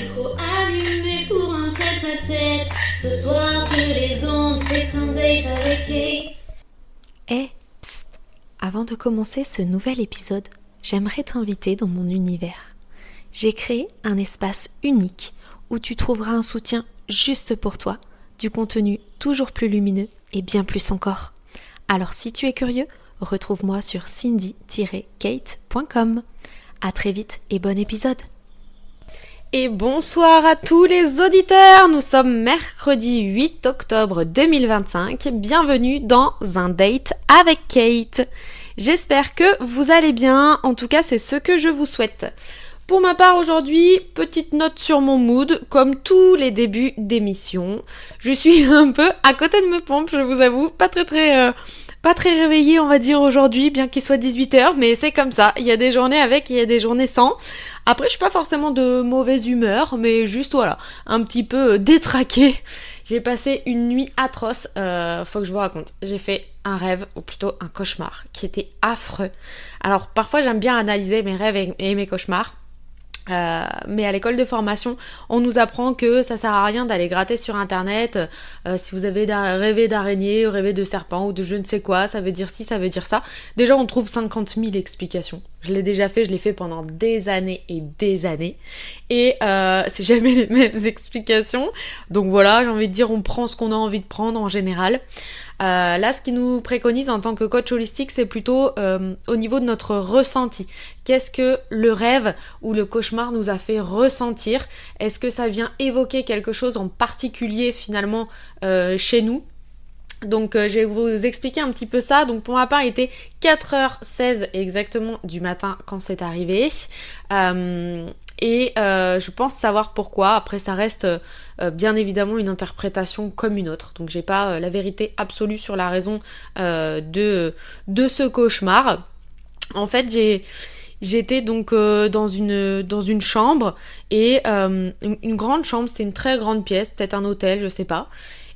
micro allumé pour un tête-à-tête. Ce soir sur les ondes, c'est un date avec Kate. Psst, avant de commencer ce nouvel épisode, j'aimerais t'inviter dans mon univers. J'ai créé un espace unique où tu trouveras un soutien juste pour toi, du contenu toujours plus lumineux et bien plus encore. Alors si tu es curieux, retrouve-moi sur cindy-kate.com. À très vite et bon épisode. Et bonsoir à tous les auditeurs, nous sommes mercredi 8 octobre 2025, bienvenue dans un date avec Kate. J'espère que vous allez bien, en tout cas c'est ce que je vous souhaite. Pour ma part aujourd'hui, petite note sur mon mood, comme tous les débuts d'émission. Je suis un peu à côté de mes pompes, je vous avoue, pas très réveillée on va dire aujourd'hui, bien qu'il soit 18h, mais c'est comme ça, il y a des journées avec, il y a des journées sans. Après je suis pas forcément de mauvaise humeur, mais juste voilà, un petit peu détraquée. J'ai passé une nuit atroce, faut que je vous raconte. J'ai fait un rêve, ou plutôt un cauchemar, qui était affreux. Alors parfois j'aime bien analyser mes rêves et mes cauchemars. Mais à l'école de formation, on nous apprend que ça sert à rien d'aller gratter sur internet. Si vous avez rêvé d'araignée, rêvé de serpent ou de je ne sais quoi, ça veut dire ci, ça veut dire ça. Déjà, on trouve 50 000 explications. Je l'ai déjà fait, je l'ai fait pendant des années et des années. Et c'est jamais les mêmes explications. Donc voilà, j'ai envie de dire, on prend ce qu'on a envie de prendre en général. Là, ce qui nous préconise en tant que coach holistique, c'est plutôt au niveau de notre ressenti. Qu'est-ce que le rêve ou le cauchemar nous a fait ressentir ? Est-ce que ça vient évoquer quelque chose en particulier finalement chez nous ? Donc je vais vous expliquer un petit peu ça. Donc pour ma part, il était 4h16 exactement du matin quand c'est arrivé. Et je pense savoir pourquoi. Après ça reste bien évidemment une interprétation comme une autre. Donc j'ai pas la vérité absolue sur la raison de ce cauchemar. En fait j'étais donc dans une chambre et une grande chambre, c'était une très grande pièce, peut-être un hôtel, je sais pas.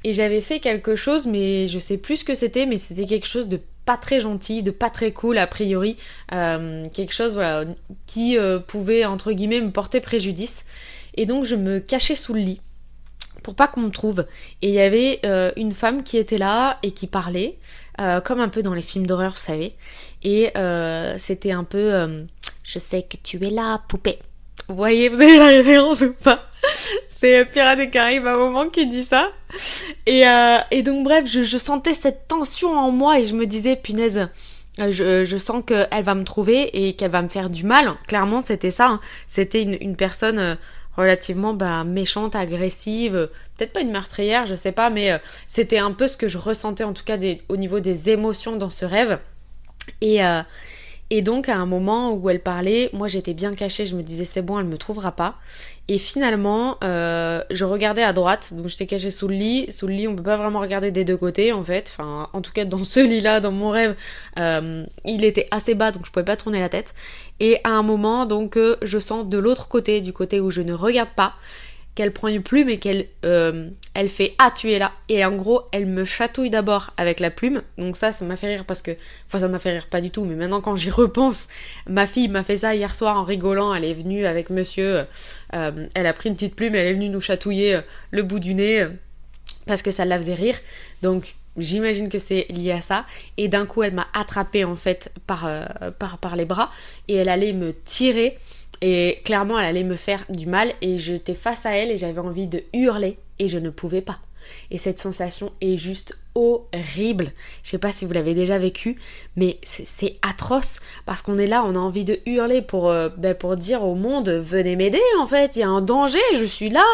Et j'avais fait quelque chose, mais je sais plus ce que c'était, mais c'était quelque chose de pas très gentil, de pas très cool a priori, quelque chose voilà, qui pouvait entre guillemets me porter préjudice. Et donc je me cachais sous le lit pour pas qu'on me trouve. Et il y avait une femme qui était là et qui parlait, comme un peu dans les films d'horreur, vous savez. Et c'était un peu je sais que tu es là, poupée. Vous voyez, vous avez la référence ou pas ? C'est Pirates des Caraïbes à un moment qui dit ça. Et donc bref, je sentais cette tension en moi et je me disais, punaise, je sens qu'elle va me trouver et qu'elle va me faire du mal. Clairement, c'était ça. Hein. C'était une personne relativement méchante, agressive, peut-être pas une meurtrière, je sais pas, mais c'était un peu ce que je ressentais en tout cas au niveau des émotions dans ce rêve. Et donc à un moment où elle parlait, moi j'étais bien cachée, je me disais c'est bon, elle me trouvera pas. Et finalement, je regardais à droite, donc j'étais cachée sous le lit. Sous le lit, on peut pas vraiment regarder des deux côtés en fait. Enfin, en tout cas dans ce lit-là, dans mon rêve, il était assez bas, donc je pouvais pas tourner la tête. Et à un moment, donc je sens de l'autre côté, du côté où je ne regarde pas, qu'elle prend une plume et qu'elle elle fait « Ah, tu es là !» Et en gros, elle me chatouille d'abord avec la plume. Donc ça m'a fait rire parce que... Enfin, ça m'a fait rire pas du tout, mais maintenant quand j'y repense, ma fille m'a fait ça hier soir en rigolant. Elle est venue avec monsieur, elle a pris une petite plume et elle est venue nous chatouiller le bout du nez parce que ça la faisait rire. Donc... J'imagine que c'est lié à ça. Et d'un coup, elle m'a attrapée en fait par les bras et elle allait me tirer. Et clairement, elle allait me faire du mal et j'étais face à elle et j'avais envie de hurler et je ne pouvais pas. Et cette sensation est juste horrible. Je sais pas si vous l'avez déjà vécu, mais c'est atroce parce qu'on est là, on a envie de hurler pour dire au monde, venez m'aider en fait, il y a un danger, je suis là,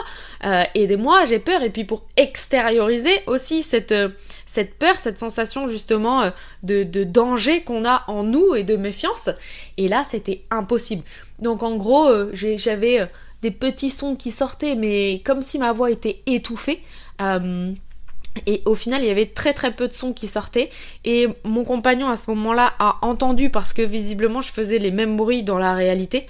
aidez-moi, j'ai peur. Et puis pour extérioriser aussi cette peur, cette sensation justement de danger qu'on a en nous et de méfiance. Et là, c'était impossible. Donc en gros, j'avais des petits sons qui sortaient, mais comme si ma voix était étouffée. Et au final, il y avait très très peu de sons qui sortaient. Et mon compagnon à ce moment-là a entendu parce que visiblement je faisais les mêmes bruits dans la réalité.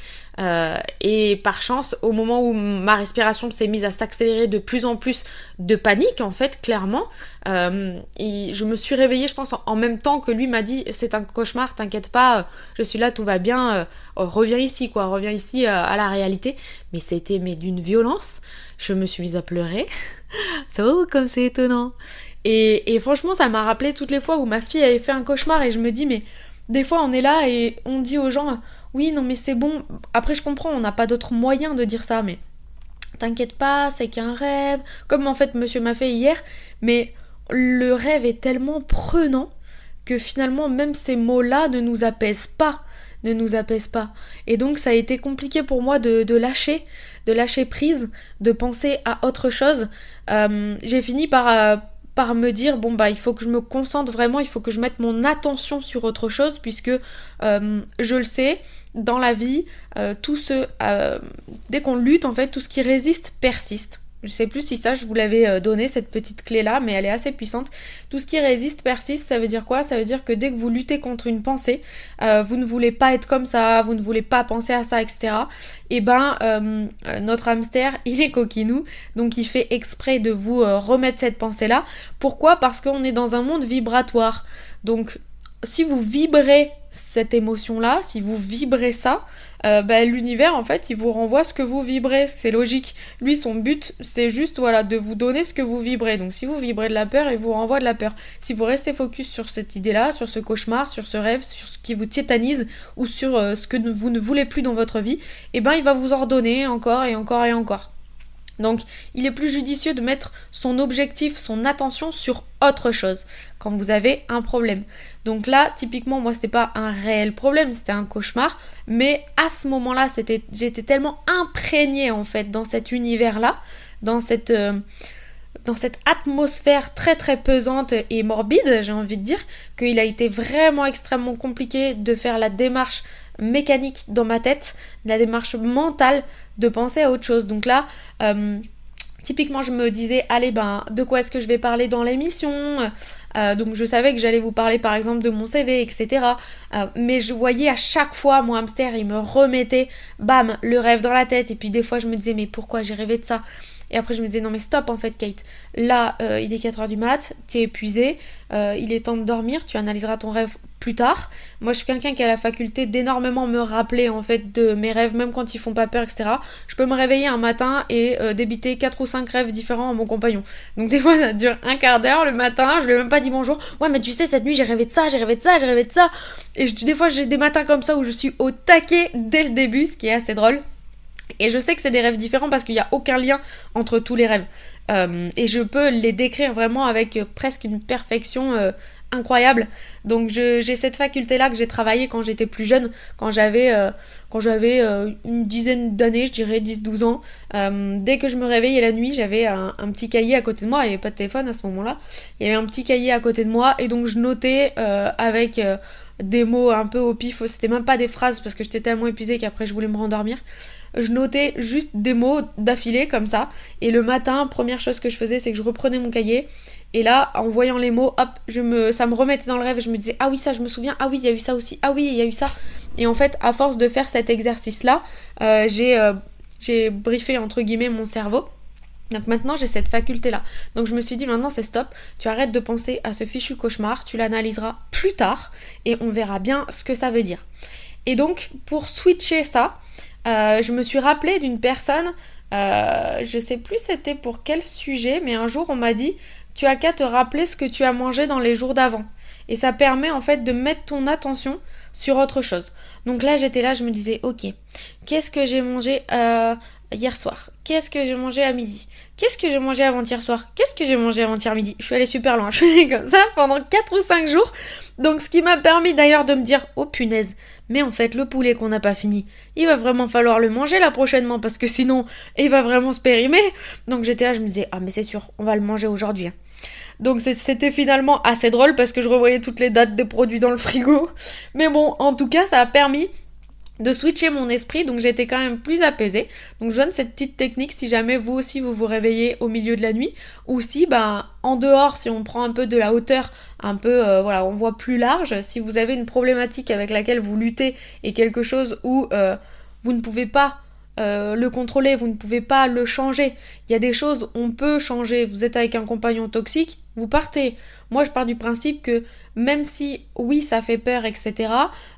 Et par chance, au moment où ma respiration s'est mise à s'accélérer de plus en plus de panique, en fait, clairement, et je me suis réveillée, je pense, en même temps que lui m'a dit « c'est un cauchemar, t'inquiète pas, je suis là, tout va bien, reviens ici, à la réalité ». Mais c'était d'une violence, je me suis mise à pleurer. Comme c'est étonnant. Et franchement, ça m'a rappelé toutes les fois où ma fille avait fait un cauchemar et je me dis, mais des fois on est là et on dit aux gens, oui, non mais c'est bon. Après je comprends, on n'a pas d'autre moyen de dire ça, mais t'inquiète pas, c'est qu'un rêve. Comme en fait monsieur m'a fait hier, mais le rêve est tellement prenant que finalement même ces mots-là ne nous apaisent pas. Et donc ça a été compliqué pour moi de lâcher prise, de penser à autre chose. J'ai fini par me dire, bon bah il faut que je me concentre vraiment, il faut que je mette mon attention sur autre chose, puisque je le sais, dans la vie, dès qu'on lutte, en fait, tout ce qui résiste persiste. Je sais plus si ça, je vous l'avais donné, cette petite clé-là, mais elle est assez puissante. Tout ce qui résiste persiste, ça veut dire quoi ? Ça veut dire que dès que vous luttez contre une pensée, vous ne voulez pas être comme ça, vous ne voulez pas penser à ça, etc. Et notre hamster, il est coquinou, donc il fait exprès de vous remettre cette pensée-là. Pourquoi ? Parce qu'on est dans un monde vibratoire. Donc, si vous vibrez cette émotion-là, si vous vibrez ça, l'univers, en fait, il vous renvoie ce que vous vibrez. C'est logique. Lui, son but, c'est juste, de vous donner ce que vous vibrez. Donc, si vous vibrez de la peur, il vous renvoie de la peur. Si vous restez focus sur cette idée-là, sur ce cauchemar, sur ce rêve, sur ce qui vous tétanise, ou sur ce que vous ne voulez plus dans votre vie, il va vous ordonner encore et encore et encore. Donc, il est plus judicieux de mettre son objectif, son attention sur autre chose quand vous avez un problème. Donc là, typiquement, moi, c'était pas un réel problème, c'était un cauchemar. Mais à ce moment-là, j'étais tellement imprégnée, en fait, dans cet univers-là, dans cette atmosphère très très pesante et morbide, j'ai envie de dire, qu'il a été vraiment extrêmement compliqué de faire la démarche mécanique dans ma tête, la démarche mentale de penser à autre chose. Donc là, typiquement, je me disais, allez, de quoi est-ce que je vais parler dans l'émission ? Donc je savais que j'allais vous parler par exemple de mon CV, etc. Mais je voyais à chaque fois mon hamster, il me remettait, le rêve dans la tête. Et puis des fois, je me disais, mais pourquoi j'ai rêvé de ça ? Et après je me disais non mais stop en fait Kate, là il est 4h du mat, tu es épuisée, il est temps de dormir, tu analyseras ton rêve plus tard. Moi je suis quelqu'un qui a la faculté d'énormément me rappeler en fait de mes rêves, même quand ils font pas peur, etc. Je peux me réveiller un matin et débiter 4 ou 5 rêves différents à mon compagnon. Donc des fois ça dure un quart d'heure le matin, je lui ai même pas dit bonjour, ouais mais tu sais cette nuit j'ai rêvé de ça. Et des fois j'ai des matins comme ça où je suis au taquet dès le début, ce qui est assez drôle. Et je sais que c'est des rêves différents parce qu'il n'y a aucun lien entre tous les rêves. Et je peux les décrire vraiment avec presque une perfection incroyable. Donc j'ai cette faculté-là que j'ai travaillée quand j'étais plus jeune, quand j'avais une dizaine d'années, je dirais 10-12 ans. Dès que je me réveillais la nuit, j'avais un petit cahier à côté de moi. Il n'y avait pas de téléphone à ce moment-là. Il y avait un petit cahier à côté de moi et donc je notais avec des mots un peu au pif. C'était même pas des phrases parce que j'étais tellement épuisée qu'après je voulais me rendormir. Je notais juste des mots d'affilée comme ça. Et le matin, première chose que je faisais, c'est que je reprenais mon cahier. Et là, en voyant les mots, hop, ça me remettait dans le rêve. Et je me disais, ah oui, ça, je me souviens. Ah oui, il y a eu ça aussi. Ah oui, il y a eu ça. Et en fait, à force de faire cet exercice-là, j'ai briefé, entre guillemets, mon cerveau. Donc maintenant, j'ai cette faculté-là. Donc je me suis dit, maintenant, c'est stop. Tu arrêtes de penser à ce fichu cauchemar. Tu l'analyseras plus tard. Et on verra bien ce que ça veut dire. Et donc, pour switcher ça, je me suis rappelée d'une personne, je sais plus c'était pour quel sujet, mais un jour on m'a dit tu as qu'à te rappeler ce que tu as mangé dans les jours d'avant. Et ça permet en fait de mettre ton attention sur autre chose. Donc là j'étais là, je me disais ok, qu'est-ce que j'ai mangé hier soir? Qu'est-ce que j'ai mangé à midi? Qu'est-ce que j'ai mangé avant-hier soir? Qu'est-ce que j'ai mangé avant-hier midi? Je suis allée super loin, je suis allée comme ça pendant 4 ou 5 jours. Donc ce qui m'a permis d'ailleurs de me dire oh punaise, mais en fait le poulet qu'on n'a pas fini, il va vraiment falloir le manger là prochainement parce que sinon il va vraiment se périmer. Donc j'étais là, je me disais ah mais c'est sûr, on va le manger aujourd'hui. Donc c'était finalement assez drôle parce que je revoyais toutes les dates des produits dans le frigo. Mais bon, en tout cas ça a permis de switcher mon esprit, donc j'étais quand même plus apaisée. Donc je donne cette petite technique si jamais vous aussi vous vous réveillez au milieu de la nuit, ou si en dehors, si on prend un peu de la hauteur, un peu on voit plus large, si vous avez une problématique avec laquelle vous luttez et quelque chose où vous ne pouvez pas le contrôler, vous ne pouvez pas le changer. Il y a des choses, on peut changer. Vous êtes avec un compagnon toxique, vous partez. Moi, je pars du principe que même si, oui, ça fait peur, etc.,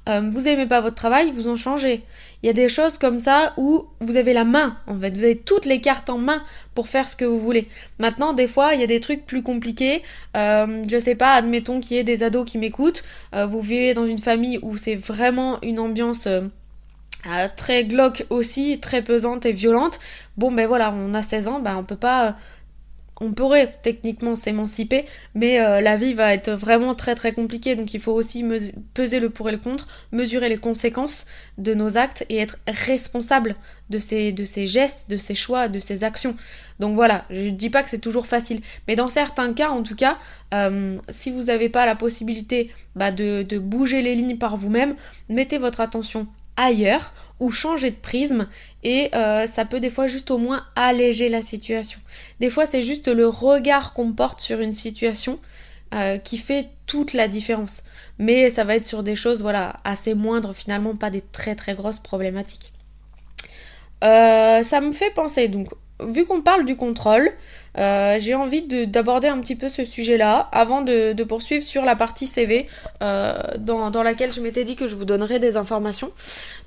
vous aimez pas votre travail, vous en changez. Il y a des choses comme ça où vous avez la main, en fait. Vous avez toutes les cartes en main pour faire ce que vous voulez. Maintenant, des fois, il y a des trucs plus compliqués. Je sais pas, admettons qu'il y ait des ados qui m'écoutent. Vous vivez dans une famille où c'est vraiment une ambiance... très glauque aussi, très pesante et violente. Bon ben voilà, on a 16 ans, ben on peut pas... On pourrait techniquement s'émanciper, mais la vie va être vraiment très très compliquée, donc il faut aussi peser le pour et le contre, mesurer les conséquences de nos actes et être responsable de ces gestes, de ces choix, de ces actions. Donc voilà, je ne dis pas que c'est toujours facile, mais dans certains cas en tout cas, si vous n'avez pas la possibilité de bouger les lignes par vous-même, mettez votre attention ailleurs ou changer de prisme et ça peut des fois juste au moins alléger la situation. Des fois c'est juste le regard qu'on porte sur une situation qui fait toute la différence. Mais ça va être sur des choses assez moindres finalement, pas des très très grosses problématiques. Ça me fait penser donc, vu qu'on parle du contrôle, j'ai envie d'aborder un petit peu ce sujet-là avant de poursuivre sur la partie CV dans laquelle je m'étais dit que je vous donnerais des informations.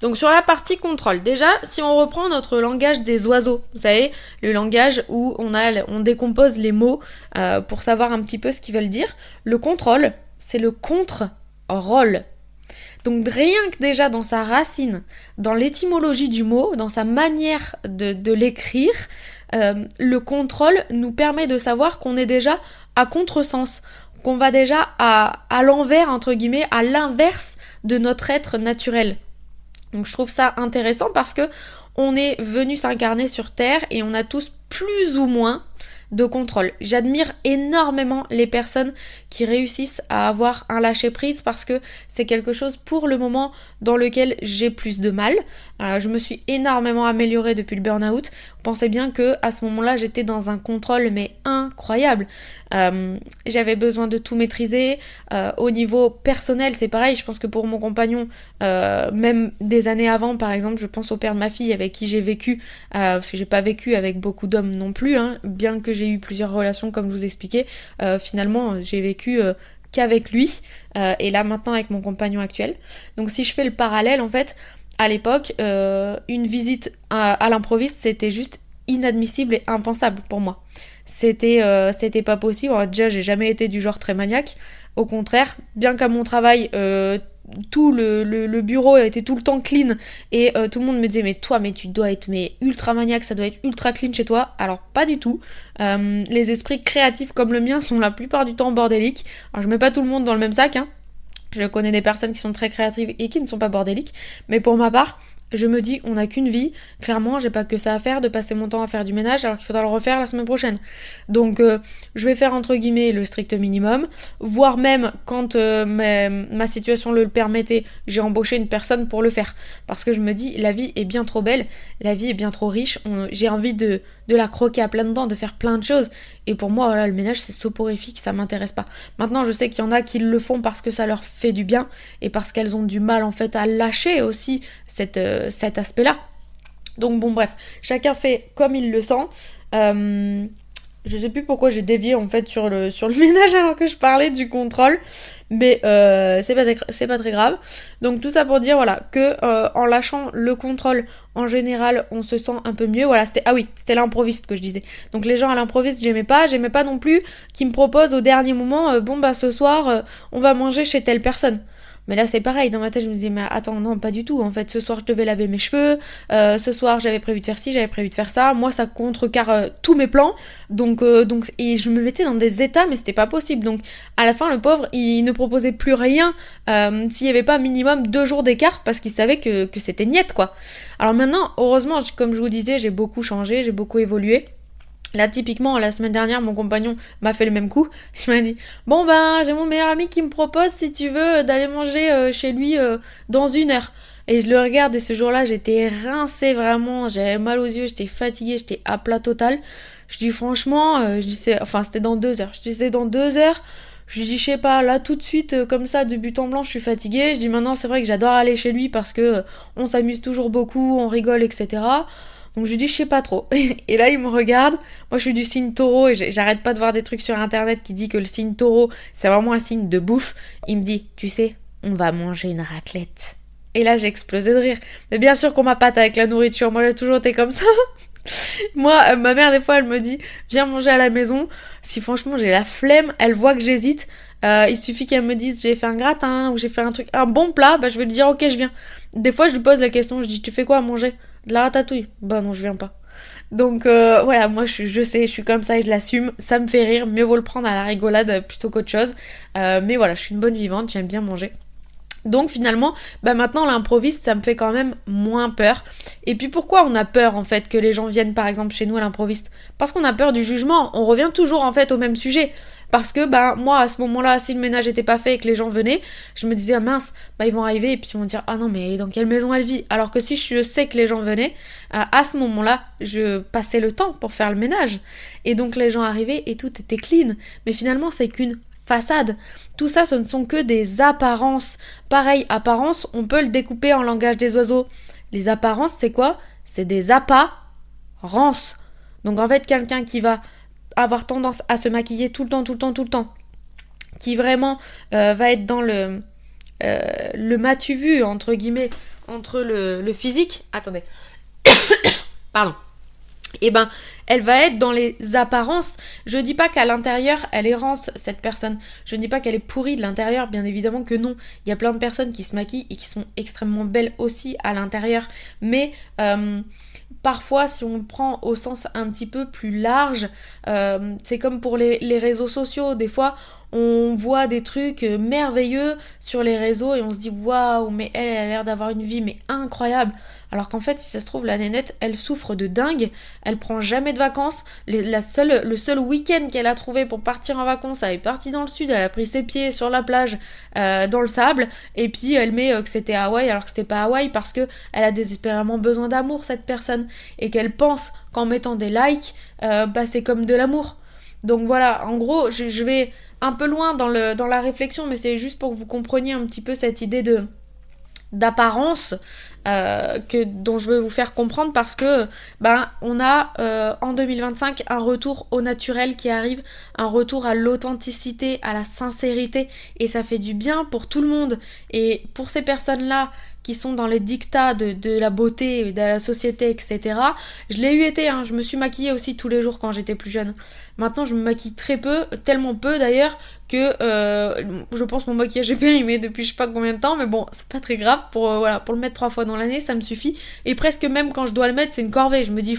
Donc sur la partie contrôle, déjà si on reprend notre langage des oiseaux, vous savez, le langage où on décompose les mots pour savoir un petit peu ce qu'ils veulent dire, le contrôle, c'est le contre-rôle. Donc rien que déjà dans sa racine, dans l'étymologie du mot, dans sa manière de l'écrire, le contrôle nous permet de savoir qu'on est déjà à contresens, qu'on va déjà à l'envers, entre guillemets, à l'inverse de notre être naturel. Donc je trouve ça intéressant parce que on est venu s'incarner sur Terre et on a tous plus ou moins de contrôle. J'admire énormément les personnes qui réussissent à avoir un lâcher-prise parce que c'est quelque chose pour le moment dans lequel j'ai plus de mal. Je me suis énormément améliorée depuis le burn-out. Pensez bien que à ce moment-là, j'étais dans un contrôle mais incroyable. J'avais besoin de tout maîtriser. Au niveau personnel, c'est pareil. Je pense que pour mon compagnon, même des années avant, par exemple, je pense au père de ma fille avec qui j'ai vécu, parce que j'ai pas vécu avec beaucoup d'hommes non plus, bien que j'ai eu plusieurs relations comme je vous expliquais. Finalement, j'ai vécu qu'avec lui, et là maintenant avec mon compagnon actuel. Donc si je fais le parallèle, en fait, à l'époque, une visite à l'improviste, c'était juste inadmissible et impensable pour moi. C'était pas possible. Alors, déjà, j'ai jamais été du genre très maniaque. Au contraire, bien qu'à mon travail, tout le bureau était tout le temps clean et tout le monde me disait mais tu dois être ultra maniaque, ça doit être ultra clean chez toi. Alors pas du tout. Les esprits créatifs comme le mien sont la plupart du temps bordéliques. Alors je mets pas tout le monde dans le même sac, Je connais des personnes qui sont très créatives et qui ne sont pas bordéliques, mais pour ma part, je me dis, on n'a qu'une vie. Clairement, j'ai pas que ça à faire de passer mon temps à faire du ménage alors qu'il faudra le refaire la semaine prochaine. Donc, je vais faire entre guillemets le strict minimum, voire même quand ma situation le permettait, j'ai embauché une personne pour le faire. Parce que je me dis, la vie est bien trop belle, la vie est bien trop riche, j'ai envie de la croquer à plein dents, de faire plein de choses. Et pour moi, voilà, le ménage, c'est soporifique, ça m'intéresse pas. Maintenant, je sais qu'il y en a qui le font parce que ça leur fait du bien et parce qu'elles ont du mal en fait à lâcher aussi cet aspect-là. Donc bon, bref, chacun fait comme il le sent. Je sais plus pourquoi j'ai dévié en fait sur le ménage alors que je parlais du contrôle, mais c'est pas très grave. Donc tout ça pour dire voilà que en lâchant le contrôle, en général, on se sent un peu mieux. Voilà, c'était l'improviste que je disais. Donc les gens à l'improviste, j'aimais pas non plus qu'ils me proposent au dernier moment ce soir on va manger chez telle personne. Mais là c'est pareil, dans ma tête je me disais mais attends non pas du tout, en fait ce soir je devais laver mes cheveux, ce soir j'avais prévu de faire ci, j'avais prévu de faire ça, moi ça contrecarre tous mes plans, donc et je me mettais dans des états mais c'était pas possible, donc à la fin le pauvre il ne proposait plus rien s'il y avait pas minimum 2 jours d'écart parce qu'il savait que c'était niette quoi. Alors maintenant heureusement comme je vous disais j'ai beaucoup changé, j'ai beaucoup évolué. Là, typiquement, la semaine dernière, mon compagnon m'a fait le même coup. Il m'a dit « Bon j'ai mon meilleur ami qui me propose, si tu veux, d'aller manger chez lui dans 1 heure. » Et je le regarde et ce jour-là, j'étais rincée vraiment, j'avais mal aux yeux, j'étais fatiguée, j'étais à plat total. Je dis franchement, c'était dans 2 heures. Je dis c'est dans 2 heures, Je lui dis, je sais pas, là tout de suite, comme ça, de but en blanc, je suis fatiguée. Je dis, maintenant, c'est vrai que j'adore aller chez lui parce que on s'amuse toujours beaucoup, on rigole, etc. Donc je lui dis, je sais pas trop. Et là, il me regarde. Moi, je suis du signe taureau et j'arrête pas de voir des trucs sur internet qui dit que le signe taureau, c'est vraiment un signe de bouffe. Il me dit, tu sais, on va manger une raclette. Et là, j'ai explosé de rire. Mais bien sûr qu'on m'appâte avec la nourriture. Moi, j'ai toujours été comme ça. Moi, ma mère, des fois, elle me dit, viens manger à la maison. Si franchement, j'ai la flemme, elle voit que j'hésite. Il suffit qu'elle me dise, j'ai fait un gratin ou j'ai fait un bon plat, bah, je vais lui dire, ok, je viens. Des fois, je lui pose la question, je dis, tu fais quoi à manger? De la ratatouille? Bah non, je viens pas. Donc voilà, moi je sais, je suis comme ça et je l'assume, ça me fait rire, mieux vaut le prendre à la rigolade plutôt qu'autre chose. Mais voilà, je suis une bonne vivante, j'aime bien manger. Donc finalement, bah maintenant l'improviste, ça me fait quand même moins peur. Et puis pourquoi on a peur en fait que les gens viennent par exemple chez nous à l'improviste? Parce qu'on a peur du jugement, on revient toujours en fait au même sujet. Parce que moi à ce moment-là, si le ménage était pas fait et que les gens venaient, je me disais ah mince, ils vont arriver et puis ils vont dire ah non mais dans quelle maison elle vit? Alors que si je sais que les gens venaient, à ce moment-là, je passais le temps pour faire le ménage. Et donc les gens arrivaient et tout était clean. Mais finalement c'est qu'une façade. Tout ça, ce ne sont que des apparences. Pareil, apparence, on peut le découper en langage des oiseaux. Les apparences, c'est quoi? C'est des apparences. Donc en fait, quelqu'un qui va avoir tendance à se maquiller tout le temps, qui vraiment va être dans le m'as-tu vu, entre guillemets, entre le physique. Attendez. Pardon. Et elle va être dans les apparences. Je dis pas qu'à l'intérieur, elle est rance, cette personne. Je ne dis pas qu'elle est pourrie de l'intérieur, bien évidemment que non. Il y a plein de personnes qui se maquillent et qui sont extrêmement belles aussi à l'intérieur. Mais parfois, si on prend au sens un petit peu plus large, c'est comme pour les réseaux sociaux. Des fois, on voit des trucs merveilleux sur les réseaux et on se dit waouh, mais elle a l'air d'avoir une vie mais incroyable. Alors qu'en fait, si ça se trouve, la nénette, elle souffre de dingue, elle prend jamais de vacances. Le seul week-end qu'elle a trouvé pour partir en vacances, elle est partie dans le sud, elle a pris ses pieds sur la plage, dans le sable, et puis elle met que c'était Hawaï alors que c'était pas Hawaï parce que elle a désespérément besoin d'amour, cette personne, et qu'elle pense qu'en mettant des likes, c'est comme de l'amour. Donc voilà, en gros, je vais un peu loin dans la réflexion, mais c'est juste pour que vous compreniez un petit peu cette idée d'apparence dont je veux vous faire comprendre parce que on a en 2025 un retour au naturel qui arrive, un retour à l'authenticité, à la sincérité, et ça fait du bien pour tout le monde. Et pour ces personnes-là qui sont dans les dictats de la beauté, de la société, etc. Je l'ai eu été, je me suis maquillée aussi tous les jours quand j'étais plus jeune. Maintenant, je me maquille très peu, tellement peu d'ailleurs, que je pense mon maquillage est périmé depuis je sais pas combien de temps, mais bon, c'est pas très grave, pour le mettre 3 fois dans l'année, ça me suffit. Et presque même quand je dois le mettre, c'est une corvée. Je me dis,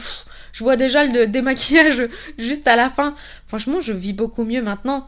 je vois déjà le démaquillage juste à la fin. Franchement, je vis beaucoup mieux maintenant.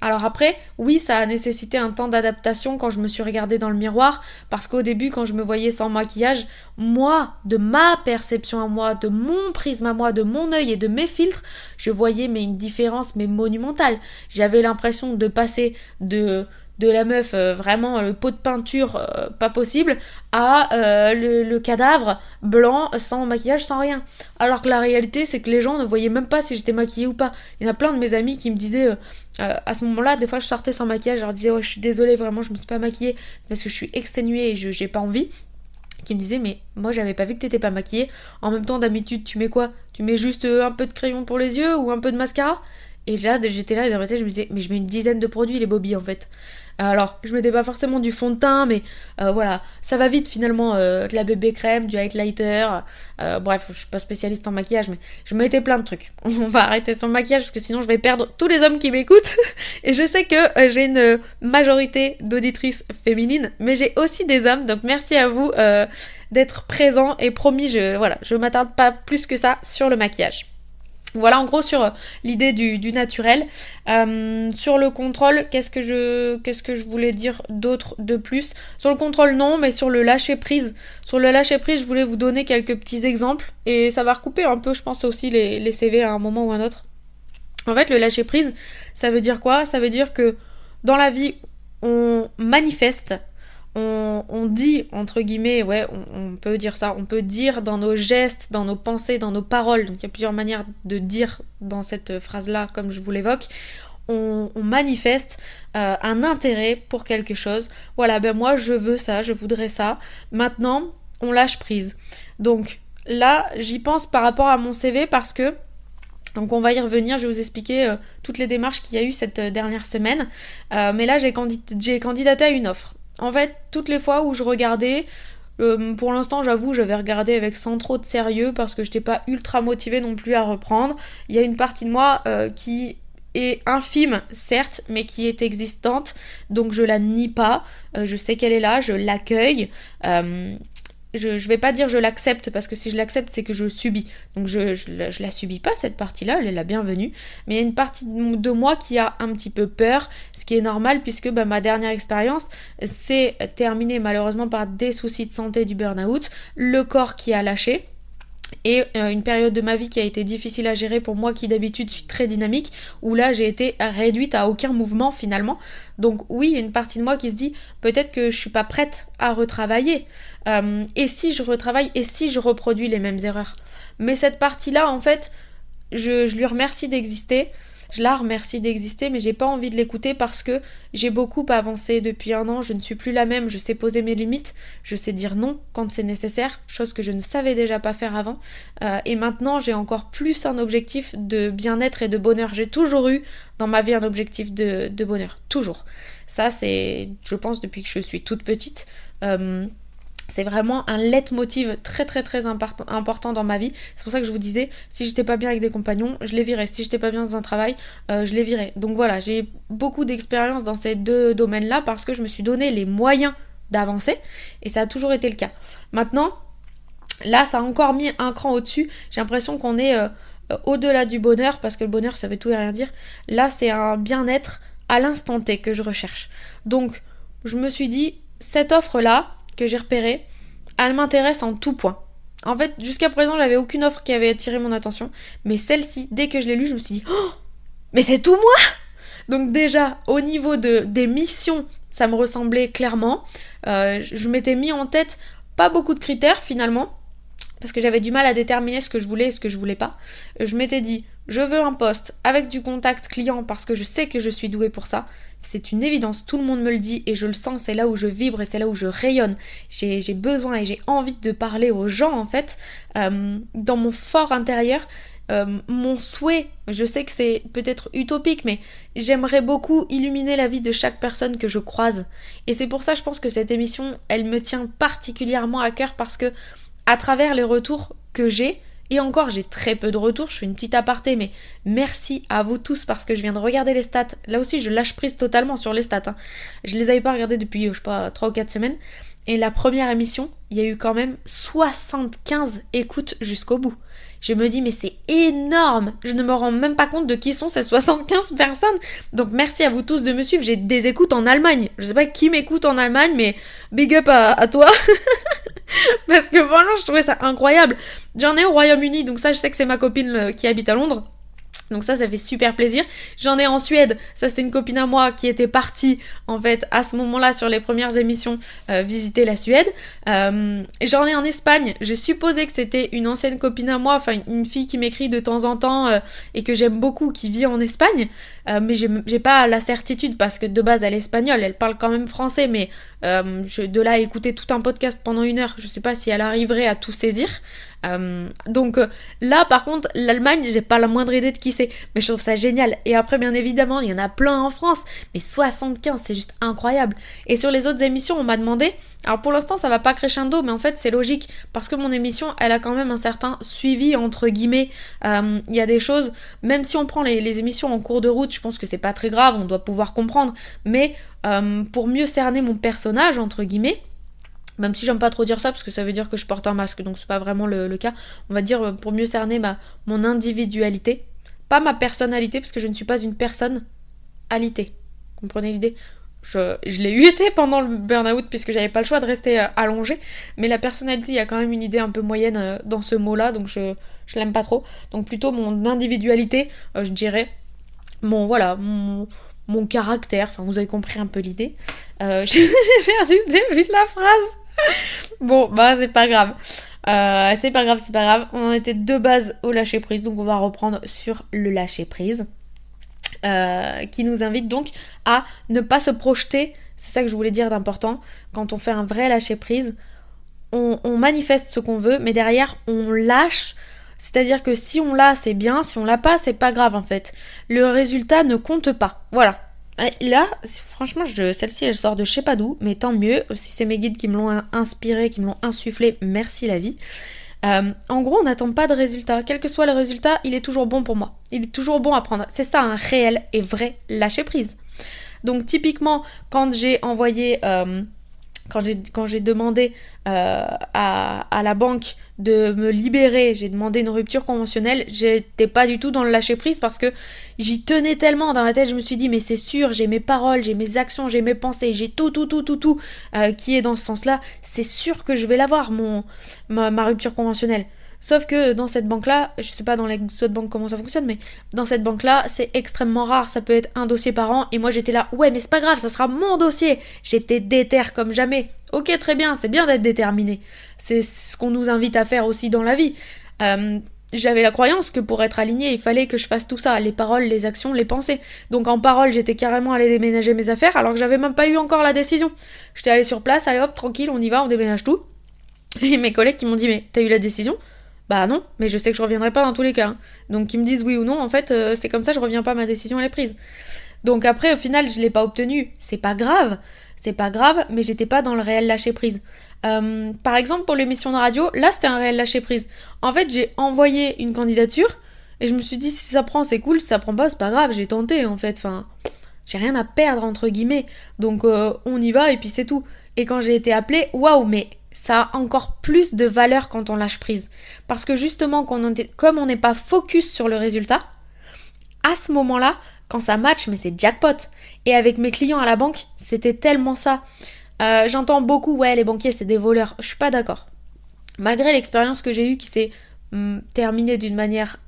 Alors après, oui, ça a nécessité un temps d'adaptation quand je me suis regardée dans le miroir, parce qu'au début, quand je me voyais sans maquillage, moi, de ma perception à moi, de mon prisme à moi, de mon œil et de mes filtres, je voyais une différence monumentale. J'avais l'impression de passer de la meuf vraiment le pot de peinture pas possible à le cadavre blanc sans maquillage, sans rien. Alors que la réalité c'est que les gens ne voyaient même pas si j'étais maquillée ou pas. Il y en a plein de mes amis qui me disaient à ce moment-là, des fois je sortais sans maquillage, je leur disais je suis désolée, vraiment je me suis pas maquillée parce que je suis exténuée et j'ai pas envie, qui me disait mais moi j'avais pas vu que t'étais pas maquillée. En même temps d'habitude tu mets quoi? Tu mets juste un peu de crayon pour les yeux ou un peu de mascara? Et là j'étais là et dans ma tête je me disais mais je mets une dizaine de produits les Bobby en fait. Alors je mettais pas forcément du fond de teint mais voilà, ça va vite finalement, de la bébé crème, du highlighter, bref je suis pas spécialiste en maquillage mais je mettais plein de trucs. On va arrêter son maquillage parce que sinon je vais perdre tous les hommes qui m'écoutent. Et je sais que j'ai une majorité d'auditrices féminines mais j'ai aussi des hommes, donc merci à vous d'être présents et promis je m'attarde pas plus que ça sur le maquillage. Voilà en gros sur l'idée du naturel. Sur le contrôle, qu'est-ce que je voulais dire d'autre de plus? Sur le contrôle non, mais sur le lâcher prise. Sur le lâcher prise, je voulais vous donner quelques petits exemples et ça va recouper un peu, je pense aussi les CV à un moment ou un autre. En fait, le lâcher prise, ça veut dire quoi? Ça veut dire que dans la vie, on manifeste. On dit, entre guillemets, on peut dire ça, on peut dire dans nos gestes, dans nos pensées, dans nos paroles, donc il y a plusieurs manières de dire dans cette phrase-là, comme je vous l'évoque, on manifeste un intérêt pour quelque chose. Voilà, moi je veux ça, je voudrais ça. Maintenant, on lâche prise. Donc là, j'y pense par rapport à mon CV parce que, donc on va y revenir, je vais vous expliquer toutes les démarches qu'il y a eu cette dernière semaine. Mais là, j'ai candidaté à une offre. En fait, toutes les fois où je regardais, pour l'instant, j'avoue, j'avais regardé avec sans trop de sérieux parce que j'étais pas ultra motivée non plus à reprendre. Il y a une partie de moi qui est infime, certes, mais qui est existante, donc je la nie pas. Je sais qu'elle est là, je l'accueille. Je vais pas dire je l'accepte, parce que si je l'accepte, c'est que je subis. Donc je la subis pas, cette partie-là, elle est la bienvenue. Mais il y a une partie de moi qui a un petit peu peur, ce qui est normal, puisque ma dernière expérience s'est terminée malheureusement par des soucis de santé, du burn-out, le corps qui a lâché. Et une période de ma vie qui a été difficile à gérer pour moi qui d'habitude suis très dynamique, où là j'ai été réduite à aucun mouvement finalement. Donc oui, il y a une partie de moi qui se dit peut-être que je suis pas prête à retravailler. Et si je retravaille, et si je reproduis les mêmes erreurs. Mais cette partie-là, en fait, je lui remercie d'exister. Je la remercie d'exister, mais j'ai pas envie de l'écouter parce que j'ai beaucoup avancé depuis 1 an, je ne suis plus la même, je sais poser mes limites, je sais dire non quand c'est nécessaire, chose que je ne savais déjà pas faire avant. Et maintenant, j'ai encore plus un objectif de bien-être et de bonheur. J'ai toujours eu dans ma vie un objectif de bonheur, toujours. Ça, c'est, je pense, depuis que je suis toute petite. C'est vraiment un leitmotiv très très très important dans ma vie. C'est pour ça que je vous disais, si j'étais pas bien avec des compagnons, je les virais. Si j'étais pas bien dans un travail, je les virais. Donc voilà, j'ai beaucoup d'expérience dans ces 2 domaines-là parce que je me suis donné les moyens d'avancer et ça a toujours été le cas. Maintenant, là, ça a encore mis un cran au-dessus. J'ai l'impression qu'on est au-delà du bonheur, parce que le bonheur, ça veut tout et rien dire. Là, c'est un bien-être à l'instant T que je recherche. Donc, je me suis dit, cette offre-là, que j'ai repérée, elle m'intéresse en tout point. En fait, jusqu'à présent, j'avais aucune offre qui avait attiré mon attention, mais celle-ci, dès que je l'ai lue, je me suis dit, oh, mais c'est tout moi! Donc déjà, au niveau des missions, ça me ressemblait clairement. Je m'étais mis en tête pas beaucoup de critères finalement, parce que j'avais du mal à déterminer ce que je voulais et ce que je voulais pas. Je m'étais dit, je veux un poste avec du contact client parce que je sais que je suis douée pour ça. C'est une évidence, tout le monde me le dit et je le sens, c'est là où je vibre et c'est là où je rayonne. J'ai besoin et j'ai envie de parler aux gens en fait. Dans mon fort intérieur, mon souhait, je sais que c'est peut-être utopique, mais j'aimerais beaucoup illuminer la vie de chaque personne que je croise. Et c'est pour ça, je pense que cette émission, elle me tient particulièrement à cœur parce que à travers les retours que j'ai, et encore j'ai très peu de retours, je fais une petite aparté, mais merci à vous tous parce que je viens de regarder les stats. Là aussi je lâche prise totalement sur les stats, hein. Je les avais pas regardées depuis, je sais pas, 3 ou 4 semaines. Et la première émission, il y a eu quand même 75 écoutes jusqu'au bout. Je me dis mais c'est énorme. Je ne me rends même pas compte de qui sont ces 75 personnes. Donc merci à vous tous de me suivre. J'ai des écoutes en Allemagne. Je sais pas qui m'écoute en Allemagne, mais big up à toi. Parce que franchement je trouvais ça incroyable. J'en ai au Royaume-Uni, donc ça je sais que c'est ma copine qui habite à Londres. Donc ça fait super plaisir. J'en ai en Suède, ça c'était une copine à moi qui était partie en fait à ce moment-là sur les premières émissions visiter la Suède. J'en ai en Espagne, je supposais que c'était une ancienne copine à moi, enfin une fille qui m'écrit de temps en temps et que j'aime beaucoup, qui vit en Espagne. Mais j'ai pas la certitude parce que de base elle est espagnole, elle parle quand même français, mais de là à écouter tout un podcast pendant 1 heure, je sais pas si elle arriverait à tout saisir. Donc là par contre l'Allemagne, j'ai pas la moindre idée de qui c'est, mais je trouve ça génial. Et après bien évidemment il y en a plein en France, mais 75 c'est juste incroyable. Et sur les autres émissions on m'a demandé, alors pour l'instant ça va pas crescendo, mais en fait c'est logique parce que mon émission elle a quand même un certain suivi entre guillemets. Il y a des choses, même si on prend les émissions en cours de route, je pense que c'est pas très grave, on doit pouvoir comprendre, mais pour mieux cerner mon personnage entre guillemets, même si j'aime pas trop dire ça parce que ça veut dire que je porte un masque, donc c'est pas vraiment le cas, on va dire pour mieux cerner mon individualité, pas ma personnalité parce que je ne suis pas une personne-alité, comprenez l'idée? Je l'ai eu été pendant le burn-out puisque j'avais pas le choix de rester allongée, mais la personnalité, il y a quand même une idée un peu moyenne dans ce mot-là, donc je l'aime pas trop, donc plutôt mon individualité, je dirais mon caractère, enfin vous avez compris un peu l'idée. J'ai perdu le début de la phrase. Bon, c'est pas grave. C'est pas grave. On en était de base au lâcher prise, donc on va reprendre sur le lâcher prise. qui nous invite donc à ne pas se projeter. C'est ça que je voulais dire d'important. Quand on fait un vrai lâcher-prise, on manifeste ce qu'on veut, mais derrière, on lâche. C'est-à-dire que si on l'a, c'est bien. Si on l'a pas, c'est pas grave, en fait. Le résultat ne compte pas. Voilà. Et là, franchement, celle-ci, elle sort de je sais pas d'où, mais tant mieux. Si c'est mes guides qui me l'ont inspiré, qui me l'ont insufflé, merci la vie. En gros, on n'attend pas de résultat. Quel que soit le résultat, il est toujours bon pour moi. Il est toujours bon à prendre. C'est ça un réel et vrai lâcher-prise. Donc typiquement, quand j'ai envoyé, quand j'ai demandé à la banque de me libérer, j'ai demandé une rupture conventionnelle, j'étais pas du tout dans le lâcher-prise parce que j'y tenais tellement dans ma tête, je me suis dit mais c'est sûr, j'ai mes paroles, j'ai mes actions, j'ai mes pensées, j'ai tout qui est dans ce sens-là, c'est sûr que je vais l'avoir, ma rupture conventionnelle. Sauf que dans cette banque-là, je sais pas dans les autres banques comment ça fonctionne, mais dans cette banque-là, c'est extrêmement rare, ça peut être un dossier par an, et moi j'étais là, ouais mais c'est pas grave, ça sera mon dossier. J'étais déter comme jamais. Ok, très bien, c'est bien d'être déterminé. C'est ce qu'on nous invite à faire aussi dans la vie. J'avais la croyance que pour être aligné, il fallait que je fasse tout ça, les paroles, les actions, les pensées. Donc en parole, j'étais carrément allée déménager mes affaires, alors que j'avais même pas eu encore la décision. J'étais allée sur place, allez hop, tranquille, on y va, on déménage tout. Et mes collègues qui m'ont dit, mais t'as eu la décision ? Bah non, mais je sais que je reviendrai pas dans tous les cas. Hein. Donc qu'ils me disent oui ou non, en fait, c'est comme ça, je reviens pas, ma décision elle est prise. Donc après, au final, je l'ai pas obtenue. C'est pas grave, mais j'étais pas dans le réel lâcher prise. Par exemple, pour l'émission de radio, là c'était un réel lâcher prise. En fait, j'ai envoyé une candidature et je me suis dit si ça prend, c'est cool, si ça prend pas, c'est pas grave, j'ai tenté en fait. Enfin, j'ai rien à perdre entre guillemets. Donc on y va et puis c'est tout. Et quand j'ai été appelée, waouh, mais ça a encore plus de valeur quand on lâche prise. Parce que justement, comme on n'est pas focus sur le résultat, à ce moment-là, quand ça match, mais c'est jackpot. Et avec mes clients à la banque, c'était tellement ça. J'entends beaucoup, ouais, les banquiers, c'est des voleurs. Je suis pas d'accord. Malgré l'expérience que j'ai eue qui s'est terminée d'une manière,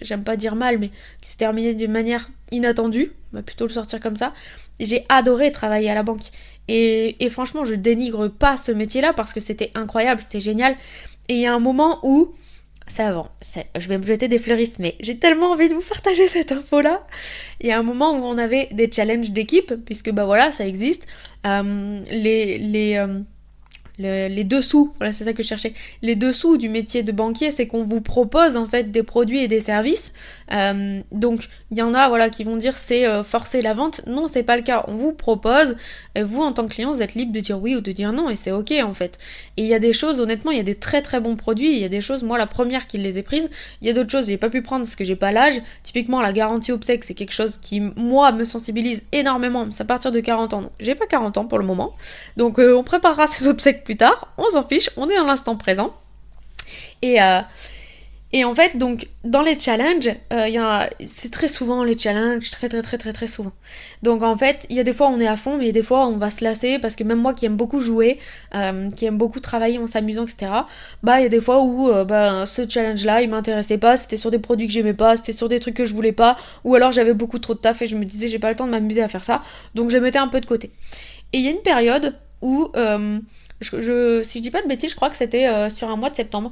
j'aime pas dire mal, mais qui s'est terminée d'une manière inattendue, on va plutôt le sortir comme ça, j'ai adoré travailler à la banque. Et franchement, je dénigre pas ce métier-là parce que c'était incroyable, c'était génial. Et il y a un moment où, je vais me jeter des fleuristes, mais j'ai tellement envie de vous partager cette info-là. Il y a un moment où on avait des challenges d'équipe, puisque bah voilà, ça existe. Les dessous, voilà c'est ça que je cherchais, les dessous du métier de banquier, c'est qu'on vous propose en fait des produits et des services, donc il y en a voilà qui vont dire c'est forcer la vente, non c'est pas le cas, on vous propose, et vous en tant que client vous êtes libre de dire oui ou de dire non et c'est ok en fait, et il y a des choses honnêtement, il y a des très très bons produits, il y a des choses, moi la première qui les ai prises, il y a d'autres choses j'ai pas pu prendre parce que j'ai pas l'âge, typiquement la garantie obsèque c'est quelque chose qui moi me sensibilise énormément, c'est à partir de 40 ans, donc j'ai pas 40 ans pour le moment, donc on préparera ces obsèques plus tard, on s'en fiche, on est dans l'instant présent. Et en fait, donc, dans les challenges, c'est très souvent les challenges, très souvent. Donc en fait, il y a des fois on est à fond, mais il y a des fois on va se lasser, parce que même moi qui aime beaucoup jouer, qui aime beaucoup travailler en s'amusant, etc., bah il y a des fois où ce challenge-là, il m'intéressait pas, c'était sur des produits que j'aimais pas, c'était sur des trucs que je voulais pas, ou alors j'avais beaucoup trop de taf et je me disais j'ai pas le temps de m'amuser à faire ça, donc je mettais un peu de côté. Et il y a une période où... si je dis pas de bêtises, je crois que c'était sur un mois de septembre.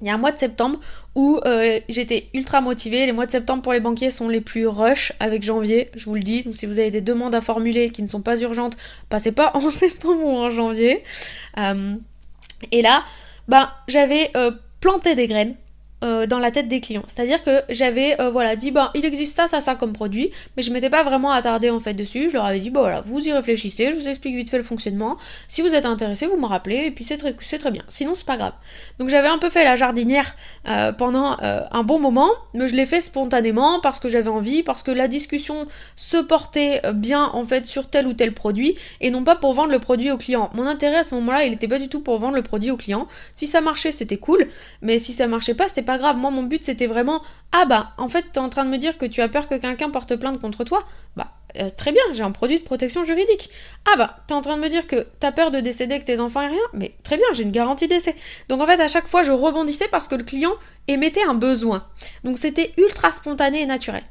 Il y a un mois de septembre où j'étais ultra motivée. Les mois de septembre pour les banquiers sont les plus rush avec janvier, je vous le dis. Donc si vous avez des demandes à formuler qui ne sont pas urgentes, passez pas en septembre ou en janvier. Et là, j'avais planté des graines dans la tête des clients. C'est-à-dire que j'avais dit il existe ça comme produit, mais je m'étais pas vraiment attardée en fait dessus. Je leur avais dit vous y réfléchissez, je vous explique vite fait le fonctionnement. Si vous êtes intéressés, vous me rappelez et puis c'est très bien. Sinon c'est pas grave. Donc j'avais un peu fait la jardinière pendant un bon moment, mais je l'ai fait spontanément parce que j'avais envie, parce que la discussion se portait bien en fait sur tel ou tel produit et non pas pour vendre le produit au client. Mon intérêt à ce moment-là, il était pas du tout pour vendre le produit au client. Si ça marchait, c'était cool, mais si ça marchait pas, c'était pas grave. Moi mon but c'était vraiment en fait t'es en train de me dire que tu as peur que quelqu'un porte plainte contre toi, très bien, j'ai un produit de protection juridique. T'es en train de me dire que t'as peur de décéder avec tes enfants et rien, mais très bien, j'ai une garantie décès. Donc en fait à chaque fois je rebondissais parce que le client émettait un besoin, donc c'était ultra spontané et naturel.